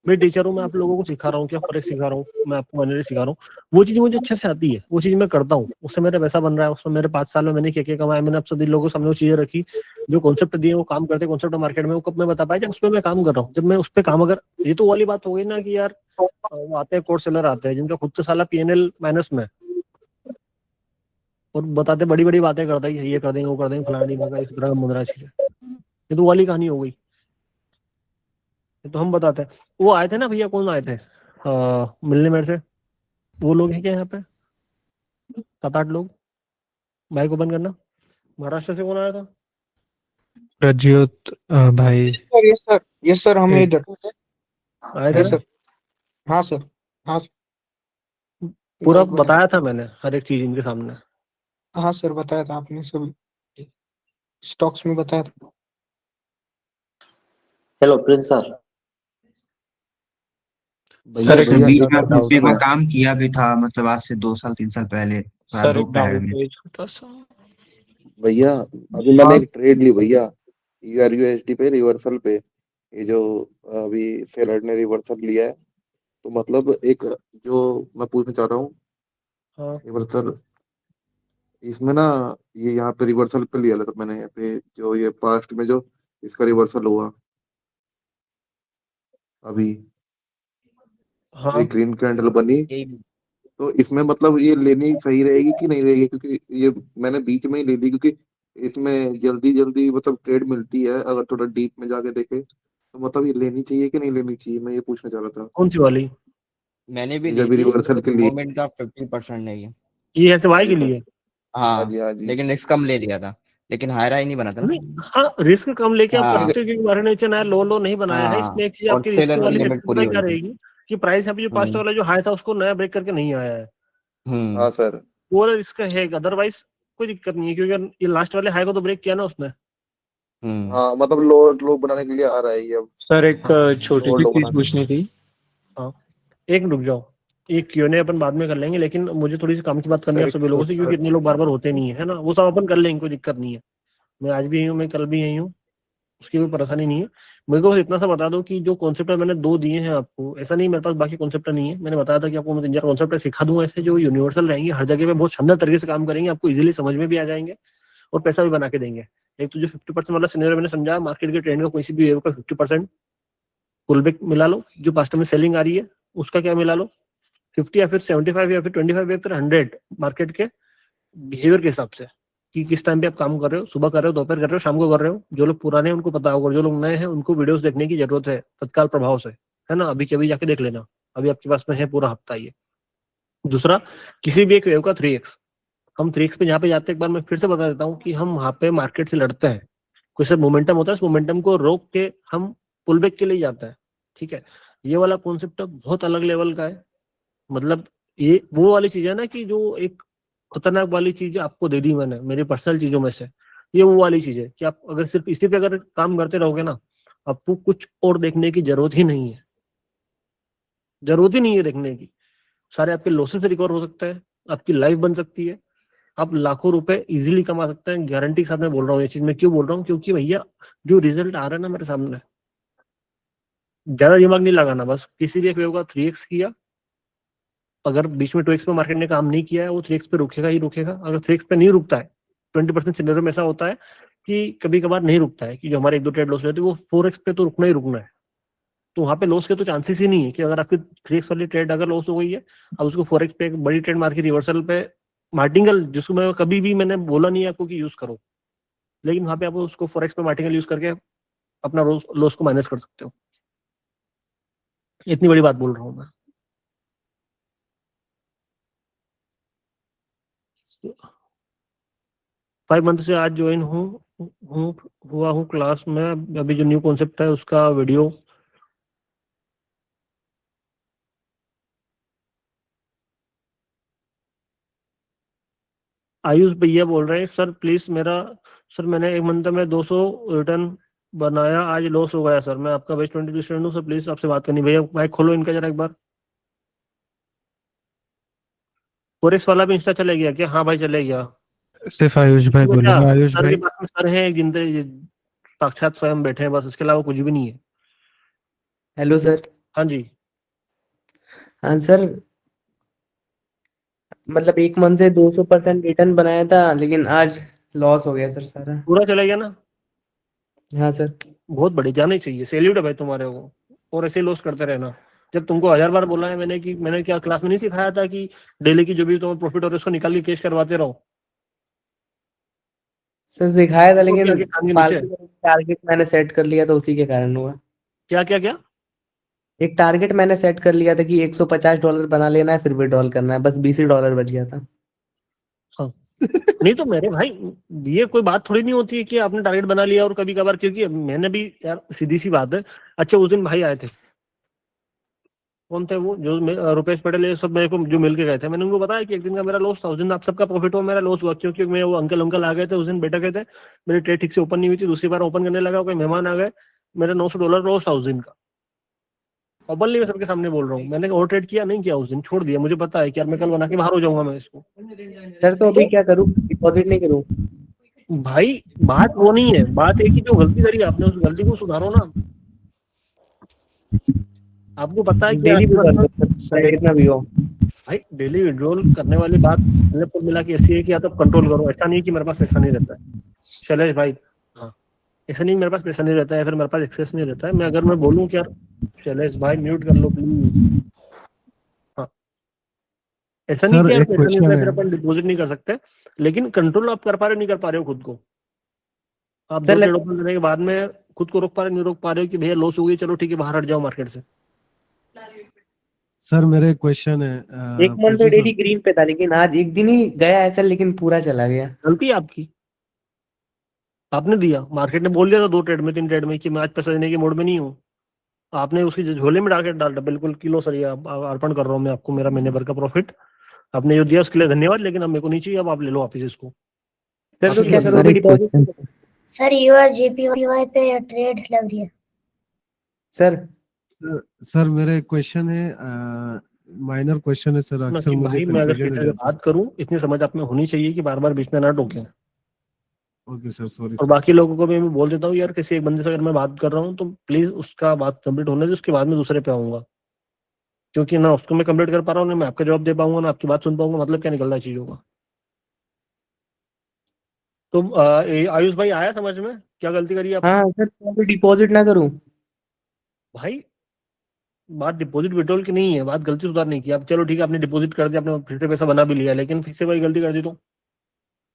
मैं टीचर हूँ, मैं आप लोगों को सिखा रहा हूँ, क्या फॉरेक्स सिखा रहा हूँ, मैं आपको मैनेजर सिखा रहा हूँ, वो चीज मुझे अच्छे से आती है, वो चीज मैं करता हूँ, उससे मेरा पैसा बन रहा है, उसमें मेरे 5 साल में मैंने क्या क्या कमाया, मैंने आप सभी लोगों को सामने वो चीजें रखी, जो कॉन्सेप्ट दिए वो काम करते कॉन्सेप्ट मार्केट में, वो कब मैं बता पाया? जब उस पर मैं काम कर रहा हूँ, जब मैं उस पर काम, अगर ये तो वाली बात हो गई ना कि यार वो आते हैं कोर्ट सेलर आते हैं जिनका खुद तो साला PNL माइनस में, और बताते बड़ी बड़ी बातें करता है, ये कर देंगे वो कर देंगे फलानी मगा इस तरह का मुद्रा चीज है, ये तो वाली कहानी हो गई। ये तो हम बताते हैं। वो आए थे ना भैया, कौन आए थे मिलने मेरे से? वो लोग हैं क्या यहाँ पे? 7-8 लोग? माइक ओपन करना। महाराष्ट्र से कौन आया था? प्रज्योत भाई। यस सर हमें एक- इधर आए थे यस ना? सर। हाँ सर। हाँ पूरा बताया था मैंने हर एक चीज इनके सामने। हाँ सर बताया था आपने सभी स्टॉक्स में बताया था। Hello Prince sir. सर एक भैया बीच क्या में था अपने उसमें? उसमें काम किया भी था, मतलब आज से 2 साल 3 साल पहले सर दो एक पैड डाउट में। है छोटा सा। भैया अभी मैंने हाँ। एक ट्रेड ली भैया, URUSD पे रिवर्सल पे। ये जो अभी सेलर ने रिवर्सल लिया है, तो मतलब एक जो मैं पूछना चाह रहा हूँ, हाँ। रिवर्सल इसमें ना, ये यहाँ पे रिवर्सल पे लिया था मैंने, यहाँ पे जो ये पास्ट में जो इसका रिवर्सल हुआ अभी, जो हाँ। ग्रीन कैंडल बनी, तो इसमें मतलब ये लेनी सही रहेगी कि नहीं रहेगी? क्योंकि ये मैंने बीच में ही ले ली, क्योंकि इसमें जल्दी जल्दी मतलब ट्रेड मिलती है, अगर थोड़ा डीप में जाके देखे तो मतलब ये लेनी चाहिए कि नहीं लेनी चाहिए, मैं ये पूछना चाह रहा था। कौन सी वाली? मैंने भी ये ली जब थी, रिवर्सल के लिए। मूवमेंट का 50% नहीं है। ये ऐसे वाई हाँ के लिए? हाँ हाँ जी, हाँ जी। लेकिन रिस्क कम ले लिया था, लेकिन हायरा ही नहीं बना था ना। नहीं, हाँ रिस्क कम लेके आप कर हाँ सकते हो, क्योंकि मार्केट नीचे नया लो लो नहीं बनाया है। हाँ इसमें एक चीज और आपकी रिस्क सेलर वाली लिमिट फैक्टर पता पूरी है हो क्या रही थी। रहेगी, कि प्राइस अभी जो पास्ट वाला जो हाई था उसको नया ब्रेक करके नहीं आया है। हाँ सर। वो वाला रिस्क है, अदरवाइज कोई दिक्कत नहीं है, क्योंकि ये लास्ट वाले हाई को तो ब्रेक किया ना उसने। हाँ मतलब लो लो बनाने के लिए आ रहा है ये अब। सर एक छोटी लो सी लो चीज बनाने। पूछनी थी। हाँ, एक रुक जाओ, एक Q&A अपन बाद में कर लेंगे, लेकिन मुझे थोड़ी सी काम की बात करनी है सर आप एक सभी लोगों से, छोटा। क्योंकि इतने लोग बार बार होते नहीं है ना। वो सब अपन कर लेंगे, कोई दिक्कत नहीं है। मैं आज भी यही हूँ, मैं कल भी यही हूँ, उसकी कोई परेशानी नहीं है। मेरे को बस इतना सा बता दो कि जो कॉन्सेप्ट मैंने 2 दिए हैं आपको, ऐसा नहीं मेरे पास बाकी कॉन्सेप्ट नहीं है। मैंने बताया था कि आपको मैं 3-4 कॉन्सेप्ट सिखा दूंगा ऐसे, जो यूनिवर्सल रहेंगे, हर जगह पे बहुत शानदार तरीके से काम करेंगे, आपको इजीली समझ में भी आ जाएंगे और पैसा भी बना के देंगे। एक तो जो 50% वाला सिनेरियो मैंने समझा, मार्केट के ट्रेंड का कोई सी भी वेव का 50% पुल बैक मिला लो, जो पास्ट में सेलिंग आ रही है उसका क्या मिला लो, 50 या फिर 75 या फिर 25 या फिर 100 मार्केट के बिहेवियर के हिसाब से, कि किस टाइम पे आप काम कर रहे हो, सुबह कर रहे हो, दोपहर कर रहे हो, शाम को कर रहे हो। जो लोग पुराने हैं उनको पता होगा, जो लोग नए हैं उनको वीडियोस देखने की जरूरत है तत्काल प्रभाव से, है ना। अभी के अभी जाके देख लेना, अभी आपके पास में है पूरा हफ्ता ये। दूसरा, किसी भी एक वेव का 3x, हम 3x पे जहाँ पे जाते हैं, एक बार मैं फिर से बता देता हूँ कि हम वहाँ पे मार्केट से लड़ते हैं, कोई सा मोमेंटम होता है, इस मोमेंटम को रोक के हम पुल बैक के लिए जाते हैं, ठीक है। ये वाला कॉन्सेप्ट बहुत अलग लेवल का है। मतलब ये वो वाली चीज है ना, कि जो एक खतरनाक वाली चीज आपको दे दी मैंने मेरी पर्सनल चीजों में से, ये वो वाली चीज है कि आप अगर सिर्फ इसी पे अगर काम करते रहोगे ना, आपको कुछ और देखने की जरूरत ही नहीं है, जरूरत ही नहीं है देखने की। सारे आपके लॉसेस से रिकवर हो सकते हैं, आपकी लाइफ बन सकती है, आप लाखों रुपए इजीली कमा सकते हैं, गारंटी के साथ मैं बोल रहा हूँ। ये चीज मैं क्यों बोल रहा हूँ, क्योंकि भैया जो रिजल्ट आ रहा है ना मेरे सामने, ज्यादा दिमाग नहीं लगाना, बस किसी भी एक वेव का 3x किया, अगर बीच में 2x पे मार्केट ने काम नहीं किया है, वो 3x पे रुकेगा ही रुकेगा। अगर 3x पे नहीं रुकता है, 20% सिनेरियो में ऐसा होता है कि कभी कभार नहीं रुकता है, कि जो हमारे 1-2 ट्रेड लॉस हो जाते हैं, वो 4x पे तो रुकना ही रुकना है। तो वहां पे लॉस के तो चांसेस ही नहीं है, कि अगर आपकी 3x वाली ट्रेड अगर लॉस हो गई है, अब उसको 4x पे एक बड़ी ट्रेड मार के रिवर्सल पे मार्टिंगल, जिसको मैं कभी भी मैंने बोला नहीं है आपको कि यूज करो, लेकिन वहां पे आप उसको 4x पे मार्टिंगल यूज करके अपना लॉस को माइनस कर सकते हो। इतनी बड़ी बात बोल रहा हूँ मैं। 5 मंथ से आज ज्वाइन हुआ हूँ क्लास में। अभी जो न्यू कॉन्सेप्ट है उसका वीडियो आयुष भैया बोल रहे हैं, सर प्लीज मेरा, सर मैंने 1 मंथ में 200 रिटर्न बनाया, आज लॉस हो गया सर। मैं आपका बेस्ट 20 स्टूडेंट हूँ सर, प्लीज आपसे बात करनी। भैया माइक खोलो इनका जरा एक बार। फोरेक्स वाला भी इंस्टा चले गया क्या? हाँ भाई चले गया। सिर्फ आयुष भाई बोलेंगे। आयुष सर के भाई पास में सर है एक, जिनसे साक्षात स्वयं बैठे हैं, बस उसके अलावा कुछ भी नहीं है। Hello sir. हाँ जी। हाँ सर, मतलब 1 मंथ से 200% रिटर्न बनाया था, लेकिन आज लॉस हो गया सर सारा। पूरा चला गया ना? हाँ सर। बहुत बड़ी, जाना ही चाहिए, सैल्यूट है भाई तुम्हारे को। और ऐसे लॉस करते रहना। जब तुमको 1000 बार बोला है मैंने, कि मैंने क्या क्लास में नहीं सिखाया था कि डेली की जो भी तुम्हें प्रॉफिट हो रहा है उसको निकाल के कैश करवाते रहो। सर सिखाया था, तो लेकिन क्या क्या खाने नीचे? फालतू टारगेट मैंने सेट कर लिया था, उसी के कारण हुआ। क्या क्या क्या? एक टारगेट मैंने सेट कर लिया था कि $150 बना लेना है, फिर विड्रॉल करना है, बस $20 बच गया था। हाँ, नहीं तो मेरे भाई, ये कोई बात थोड़ी नहीं होती है कि आपने टारगेट बना लिया और कभी कभार, क्योंकि मैंने भी यार सीधी सी बात है। अच्छा उस दिन भाई आए थे, कौन थे वो, जो रुपेश पटेल ये सब मेरे को जो मिल के गए थे, मैंने उनको बताया कि एक दिन का मेरा लॉस था, उस दिन आप सबका प्रॉफिट हुआ, मेरा लॉस हुआ, क्योंकि मैं वो अंकल आ गए थे उस दिन, बैठे गए थे, मेरी ट्रेड ठीक से ओपन नहीं हुई थी, दूसरी बार ओपन करने लगा, कोई मेहमान आ गए, मेरा $900 लॉस था उस दिन का। ओपनली मैं सबके सामने बोल रहा हूँ, मैंने ओवर ट्रेड किया नहीं किया उस दिन, छोड़ दिया, मुझे पता है कि यार मैं कल बना के बाहर हो जाऊंगा मैं इसको। सर तो अभी क्या करूँ, डिपॉजिट नहीं करूँ? भाई बात वो नहीं है, बात एक ही, जो गलती करी आपने उस गलती को सुधारो ना। आपको पता है कि डेली आपके कितना भी हो भाई डेली विड्रॉल करने वाली बात मतलब कुल मिला के ऐसी है कि या तो कंट्रोल करो, ऐसा नहीं है कि मेरे पास पैसा नहीं रहता है शैलेश भाई, हाँ ऐसा नहीं मेरे पास पैसा नहीं रहता है, फिर मेरे पास एक्सेस नहीं रहता है, मैं अगर मैं बोलूँ कि यार शैलेश भाई म्यूट कर लो प्लीज, हाँ ऐसा नहीं सर कि यार एक पैसा नहीं क्वेश्चन रहता है है। फिर अपन डिपॉजिट नहीं कर सकते, लेकिन कंट्रोल आप कर पा रहे हो नहीं कर पा रहे हो खुद को। आप सर दो ट्रेड ओपन करने के बाद में खुद को रोक पा रहे नहीं रोक पा रहे हो कि भैया लॉस हो गई, चलो ठीक है बाहर हट जाओ मार्केट से। सर मेरा एक क्वेश्चन है एक मंथ पृथ्वी में सर। डेली ग्रीन पे था, लेकिन आज एक दिन ही गया ऐसा, लेकिन पूरा चला गया। गलती है आपकी, आपने दिया, मार्केट ने बोल दिया था 2 ट्रेड में 3 ट्रेड में कि मैं आज पैसा देने के मोड में नहीं हूँ, आपने उसकी झोले में डाल बिल्कुल किलो सर, ये अर्पण कर रहा हूँ मैं आपको मेरा महीने भर का प्रॉफिट, आपने जो दिया उसके लिए धन्यवाद, लेकिन अब मेरे को नहीं चाहिए, अब आप ले लो वापिस इसको। सर तो आपकी क्या मर्जी। करोगे, डिपॉजिट? सर यूआर जेपीवाई पे ट्रेड लग रही है। सर सर मेरा एक क्वेश्चन है, माइनर क्वेश्चन है सर, अक्सर कि मुझे भाई मैं अगर कंफ्यूजन किसी हो से जाता है। बात करूं इतनी समझ आप में होनी चाहिए कि बार बार बीच में ना टोके, ओके सर, सॉरी और सर। बाकी लोगों को भी मैं बोल देता हूँ यार किसी एक बंदे से अगर मैं बात कर रहा हूँ तो प्लीज उसका बात कंप्लीट होने दे, उसके बाद में दूसरे पे आऊंगा, क्योंकि ना उसको मैं कंप्लीट कर पा रहा हूँ ना मैं आपका जवाब दे पाऊंगा ना आपकी बात सुन पाऊंगा, मतलब क्या निकल रहा है चीजों का। तो आयुष भाई आया समझ में क्या गलती करी आपने? हाँ सर, तो अभी डिपॉजिट ना करूँ? भाई बात डिपॉजिट विड्रॉल की नहीं है, बात गलती सुधारने की। आप चलो ठीक है आपने डिपॉजिट कर दिया, आपने फिर से पैसा बना भी लिया, लेकिन फिर से वही गलती कर दी तो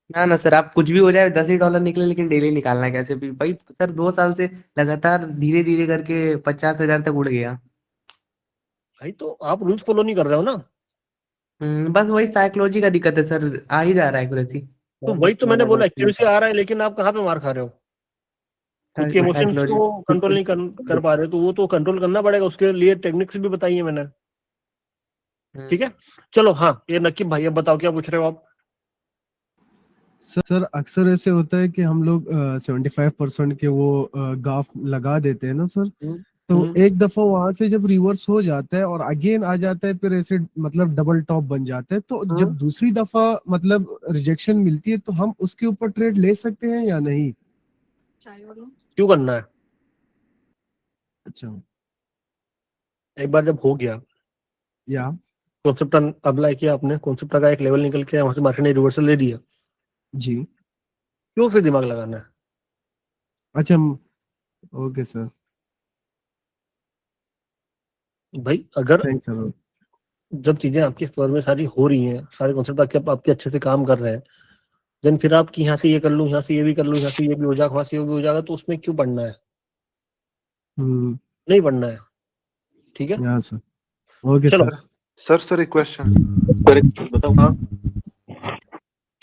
ना ना सर, आप कुछ भी हो जाए, $10 ही निकले, लेकिन डेली निकालना है कैसे भी भाई। सर 2 साल से लगातार धीरे धीरे करके 50,000 तक उड़ गया। भाई तो आप रूल्स फॉलो नहीं कर रहे हो ना। बस वही साइकोलॉजी का दिक्कत है सर, आ ही जा रहा है एक्यूरेसी। तो वही तो मैंने बोला एक्यूरेसी आ रहा है, लेकिन आप कहाँ पे मार खा रहे हो, खुद के इमोशंस साइकोलॉजी। को कंट्रोल नहीं कर पा रहे हो, तो वो तो कंट्रोल करना पड़ेगा, उसके लिए टेक्निक्स भी बताई है मैंने। ठीक है चलो, हाँ ये नकीब भाई अब बताओ क्या पूछ रहे हो आप? सर अक्सर ऐसे होता है कि हम लोग 75% के वो गाफ लगा देते हैं ना सर, तो एक दफा वहां से जब रिवर्स हो जाता है और अगेन आ जाता है, फिर ऐसे मतलब डबल टॉप बन जाता है, तो जब दूसरी दफा मतलब रिजेक्शन मिलती है तो हम उसके ऊपर ट्रेड ले सकते हैं या नहीं? क्यों करना है? अच्छा, एक बार जब हो गया या कॉन्सेप्ट अप्लाई किया आपने, कॉन्सेप्ट का एक लेवल निकल के वहां से मार्केट ने रिवर्सल दे दिया, जी क्यों फिर दिमाग लगाना है? अच्छा, ओके सर, भाई अगर थैंक्स सर। जब चीजें आपके फेवर में सारी हो रही हैं, सारे कॉन्सेप्ट आपके अच्छे से काम कर रहे हैं, देन फिर आपकी यहाँ से ये कर लूँ, यहाँ से ये भी कर लूँ, यहाँ से ये भी हो जाएगा, वहां से ये भी हो जाएगा, तो उसमें क्यों पढ़ना है? नहीं पढ़ना है, ठीक है या सर, ओके चलो। सर एक क्वेश्चन। बताओ। हाँ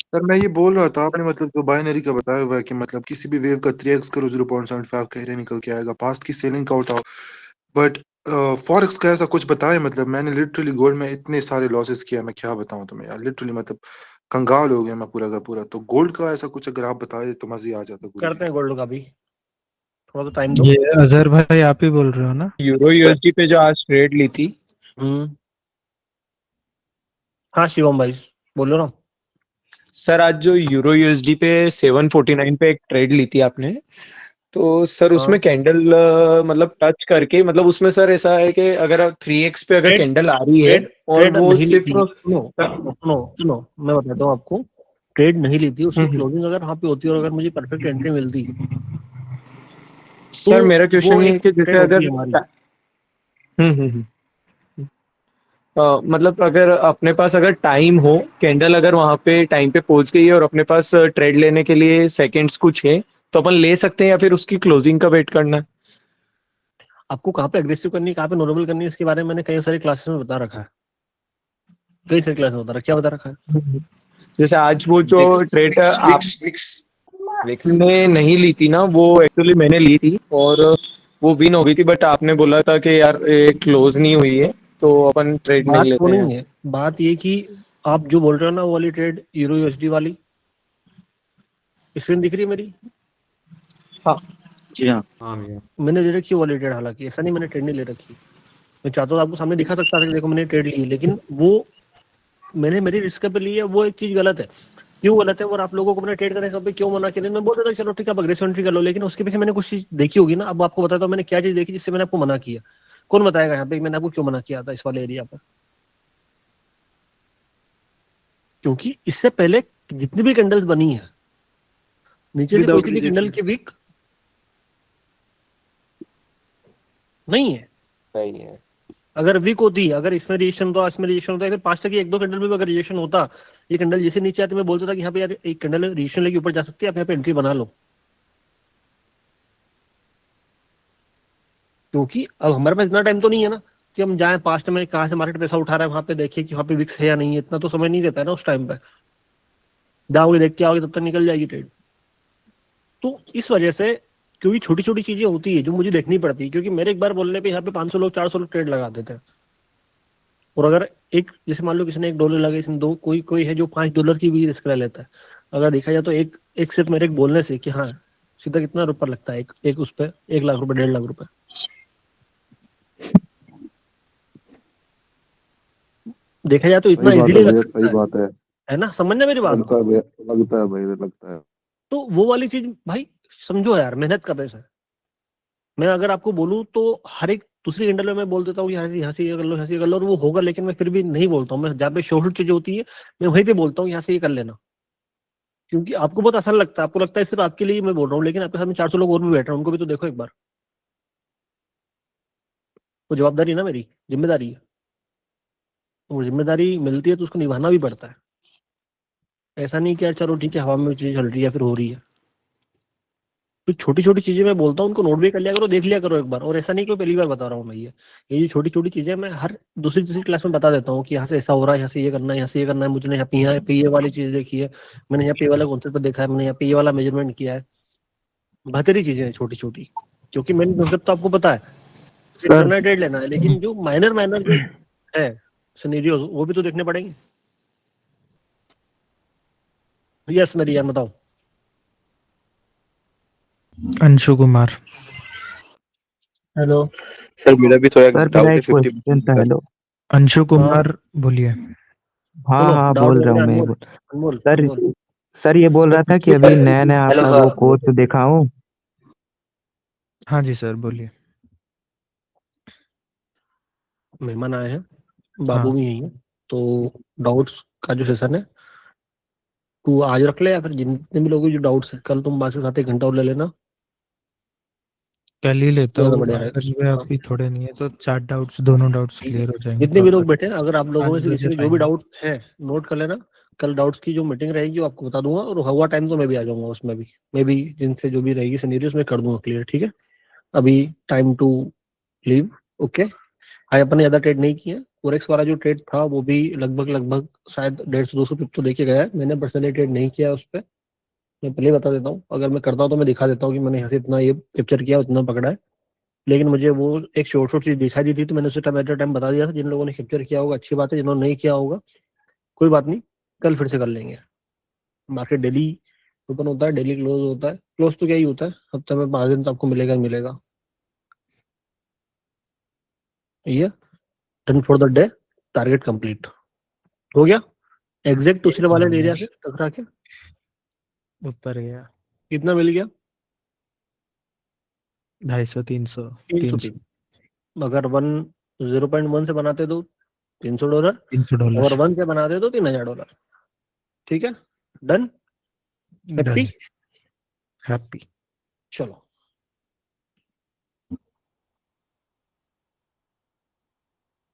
सर मैं ये बोल रहा था, आपने मतलब जो बाइनरी का बताया हुआ है कि मतलब किसी भी वेव का 3x करो 0.75 का एरिया निकल के आएगा, पास्ट की सेलिंग का उठाओ, बट फॉरेक्स का ऐसा कुछ बताया? मतलब मैंने लिटरली गोल्ड में इतने सारे लॉसेस किया, मैं क्या बताऊं तुम्हें यार, लिटरली मतलब कंगाल हो गया मैं पूरा का पूरा। तो गोल्ड का ऐसा कुछ अगर आप बताए तो मजे आ जाता गुरुजी। करते हैं गोल्ड का भी, थोड़ा सा टाइम दो। ये अजहर भाई आप ही बोल रहे हो ना? यूरो यूएसडी पे जो आज ट्रेड ली थी। हाँ शिवम भाई बोलो ना। सर आज जो यूरो यूएसडी पे 749 पे एक ट्रेड ली थी आपने, तो सर उसमें कैंडल मतलब टच करके, मतलब उसमें सर ऐसा है कि अगर 3x पे अगर कैंडल आ रही है और वो सिर्फ सुनो मैं बताता हूँ आपको, ट्रेड नहीं ली थी, उसकी क्लोजिंग अगर वहाँ पे होती और अगर मुझे परफेक्ट एंट्री मिलती। सर मेरा क्वेश्चन ये है कि जैसे अगर मतलब अगर अपने पास अगर टाइम हो, कैंडल अगर वहां पे टाइम पे पहुंच गई है और अपने पास ट्रेड लेने के लिए सेकंड्स कुछ है, तो अपन ले सकते हैं या फिर उसकी क्लोजिंग का वेट करना है? आपको कहाँ पे एग्रेसिव करनी है, कहाँ पे नॉर्मल करनी है, इसके बारे में मैंने कई सारी क्लासेस में बता रखा है, कई सारी क्लासेस में बता रखा, क्या बता रखा है? जैसे आज वो जो ट्रेड आपने नहीं ली थी ना, वो एक्चुअली मैंने ली थी और वो विन हो गई थी, बट आपने बोला था कि यार ये क्लोज नहीं हुई है तो अपन ट्रेड नहीं बात वो लेते हैं। नहीं है, बात ये कि आप जो बोल रहे हो ना वो वाली ट्रेड यूरो यूएसडी वाली, स्क्रीन दिख रही है मेरी? हाँ जी हाँ। मैंने ले रखी है वाली ट्रेड, हालांकि ऐसा नहीं मैंने ट्रेड नहीं ले रखी। मैं चाहता हूँ आपको सामने दिखा सकता था कि देखो मैंने ट्रेड ली है, लेकिन वो मैंने मेरी रिस्क पे ली है, वो एक चीज गलत है। क्यों गलत है? और आप लोगों को मैंने ट्रेड करने पे क्यों मना किया? मैं बोल रहा था चलो ठीक है आप अग्रेसिव एंट्री कर लो, लेकिन उसके पीछे मैंने कुछ चीज देखी होगी ना। अब आपको बताता हूँ मैंने क्या चीज देखी जिससे मैंने आपको मना किया। कौन बताएगा यहाँ पे मैंने आपको क्यों मना किया था इस वाले एरिया पर? क्योंकि इससे पहले जितनी भी कैंडल्स बनी है नीचे से कोई सी भी कैंडल की वीक नहीं है। नहीं है। अगर वीक होती, अगर इसमें रिएक्शन होता, इसमें रिएक्शन होता, फिर 5 तक की 1-2 कैंडल में भी अगर रिएक्शन होता, ये कैंडल जैसे नीचे आती मैं बोलता था कि यहाँ पे यार एक कैंडल रिएक्शन लेके ऊपर जा सकती है, आप यहाँ पे एंट्री बना लो। क्योंकि अब हमारे पास इतना टाइम तो नहीं है ना कि हम जाएं पास्ट में कहाँ से मार्केट पैसा उठा रहा है वहां पे देखें कि वहां पे विक्स है या नहीं है। इतना तो समय नहीं देता है ना उस टाइम पे। जाओगे देख के आओगे तब तक निकल जाएगी ट्रेड। तो इस वजह से क्योंकि छोटी छोटी चीजें होती है जो मुझे देखनी पड़ती है, क्योंकि मेरे एक बार बोलने पे यहाँ पे 500 लोग 400 लोग ट्रेड लगा देते हैं। और अगर एक जैसे मान लो किसी ने $1 लगे, इसने दो, कोई है जो $5 की भी रिस्क ले लेता है। अगर देखा जाए तो एक सिर्फ मेरे बोलने से कि हाँ सीधा कितना रुपया लगता है एक उस पर 1 लाख रुपए 1.5 लाख रुपए देखा जाए तो इतना सही बात इजीली है लग भैया, सकता सही बात है ना? समझना मेरी बात लगता को। है भैया, लगता है भाई, लगता है। तो वो वाली चीज भाई समझो यार, मेहनत का पैसा है। मैं अगर आपको बोलूं तो हर एक दूसरी कैंडल में मैं बोल देता हूँ यहाँ से ये कर लो, यहाँ से ये कर लो, और वो होगा, लेकिन मैं फिर भी नहीं बोलता हूँ। मैं जहाँ पे शॉर्ट चीजें होती है मैं वहीं पे बोलता हूँ यहाँ से ये कर लेना, क्योंकि आपको बहुत आसान लगता है। आपको लगता है सिर्फ आपके लिए मैं बोल रहा हूँ, लेकिन आपके साथ में 400 लोग और भी बैठ रहे हैं, उनको भी तो देखो एक बार। वो जवाबदारी है ना, मेरी जिम्मेदारी है। वो जिम्मेदारी मिलती है तो उसको निभाना भी पड़ता है। ऐसा नहीं कि यार चलो ठीक है हवा में चीज चल रही है फिर हो रही है। तो छोटी छोटी चीजें मैं बोलता हूँ उनको नोट भी कर लिया करो, देख लिया करो एक बार। और ऐसा नहीं कि पहली बार बता रहा हूँ मैं, ये जो छोटी छोटी चीजें मैं हर दूसरी तीसरी क्लास में बता देता हूँ कि यहाँ से ऐसा हो रहा है, यहाँ से ये करना है, यहाँ से ये करना है। मुझे यहाँ पे ये वाली चीज देखी है, मैंने यहाँ पे ये वाला कॉन्सेप्ट पर देखा है, मैंने यहाँ पे ये वाला मेजरमेंट किया है। बेहतरी चीजें हैं छोटी छोटी, क्योंकि मैंने कॉन्सेप्ट तो आपको पता है, ट्रेड करना है ट्रेड लेना है, लेकिन जो माइनर माइनर जो है सिनेरियोस वो भी तो देखने पड़ेंगे। यस मेरी यार बताओ। अंशु कुमार। हेलो सर मेरा भी थोड़ा सर डाउट मेरा है एक क्वेश्चन था। हेलो। अंशु कुमार बोलिए। हाँ सुनो हाँ डाउट बोल लग रहा रहा हूँ है मैं अनमोल, अनमोल सर अनमोल सर ये बोल रहा था कि अभी नया नया हेलो आपका वो सर। कोर्स दिखाऊं। हाँ जी सर बोलिए। मेहमान आए हैं, बाबू हाँ भी यही है, तो डाउट्स का जो सेशन है तू आज रख ले, या फिर जितने भी लोगों को जो डाउट्स है कल तुम 5 से 7 1 घंटा और ले लेना, कल ही लेता ज्यादा हूँ, बढ़िया अगर रहेगा। वे हाँ अभी थोड़े नहीं है तो 4 डाउट्स, दोनों डाउट्स ठीक है, क्लियर हो जाएंगे जितने भी लोग प्रॉपर। बैठे हैं अगर आप लोगों में 5 से किसी बजे के जो भी फाइनल। डाउट है नोट कर लेना। कल डाउट्स की जो मीटिंग रहेगी वो आपको बता दूंगा, और हुआ टाइम तो मैं भी आ जाऊंगा उसमें भी। मैं भी जिनसे जो भी रहेगी सिनेरियोस में कर दूंगा क्लियर, ठीक है? अभी टाइम टू लीव। ओके, आज अपन ने ज्यादा ट्रेड नहीं किया। फोरेक्स वाला जो ट्रेड था वो भी लगभग लगभग शायद 150-200 पिप तो देखे गया है। मैंने पर्सनली ट्रेड नहीं किया उस पर, मैं पहले बता देता हूँ। अगर मैं करता हूँ तो मैं दिखा देता हूँ कि मैंने यहाँ से इतना ये कैप्चर किया उतना पकड़ा है, लेकिन मुझे वो एक शॉर्ट शॉर्ट चीज दिखाई दी थी तो मैंने उसे टाइम एट टाइम बता दिया था। जिन लोगों ने कैप्चर किया होगा अच्छी बात है, जिन्होंने नहीं किया होगा कोई बात नहीं, कल फिर से कर लेंगे। मार्केट डेली ओपन होता है, डेली क्लोज होता है। क्लोज तो क्या ही होता है, हफ्ते में 5 दिन तो आपको मिलेगा ही मिलेगा। ये done for the day, target complete हो गया। एग्जैक्ट दूसरे वाले एरिया से टकरा के ऊपर गया कितना मिल गया? 250 300 300 300 पिप। अगर 0.1 से बनाते तो $300, $300 और 1 से बनाते तो $3000। ठीक है, डन, हैप्पी। Done happy. चलो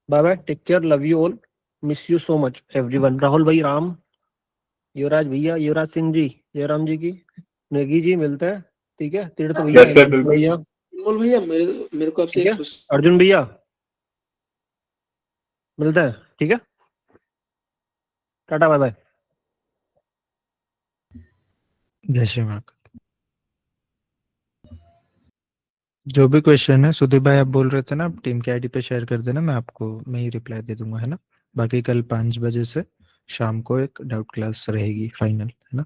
bye bye, take care, love you all, miss you so much everyone. Rahul भाई, राम, युवराज भैया, युवराज सिंह जी, जयराम जी की, नेगी जी, मिलते हैं। ठीक है, तीर्थ भैया, यस सर बिल्कुल। भैया, बोल भैया, मेरे को आपसे ठीक है, एक क्वेश्चन। अर्जुन भैया, मिलते हैं। ठीक है, टाटा बाय बाय। जय श्री महाकाल। जो भी क्वेश्चन है सुदीप भाई आप बोल रहे थे ना, आप टीम के आईडी पे शेयर कर देना, मैं ही रिप्लाई दे दूंगा, है ना। बाकी कल 5 बजे से शाम को एक डाउट क्लास रहेगी फाइनल, है ना।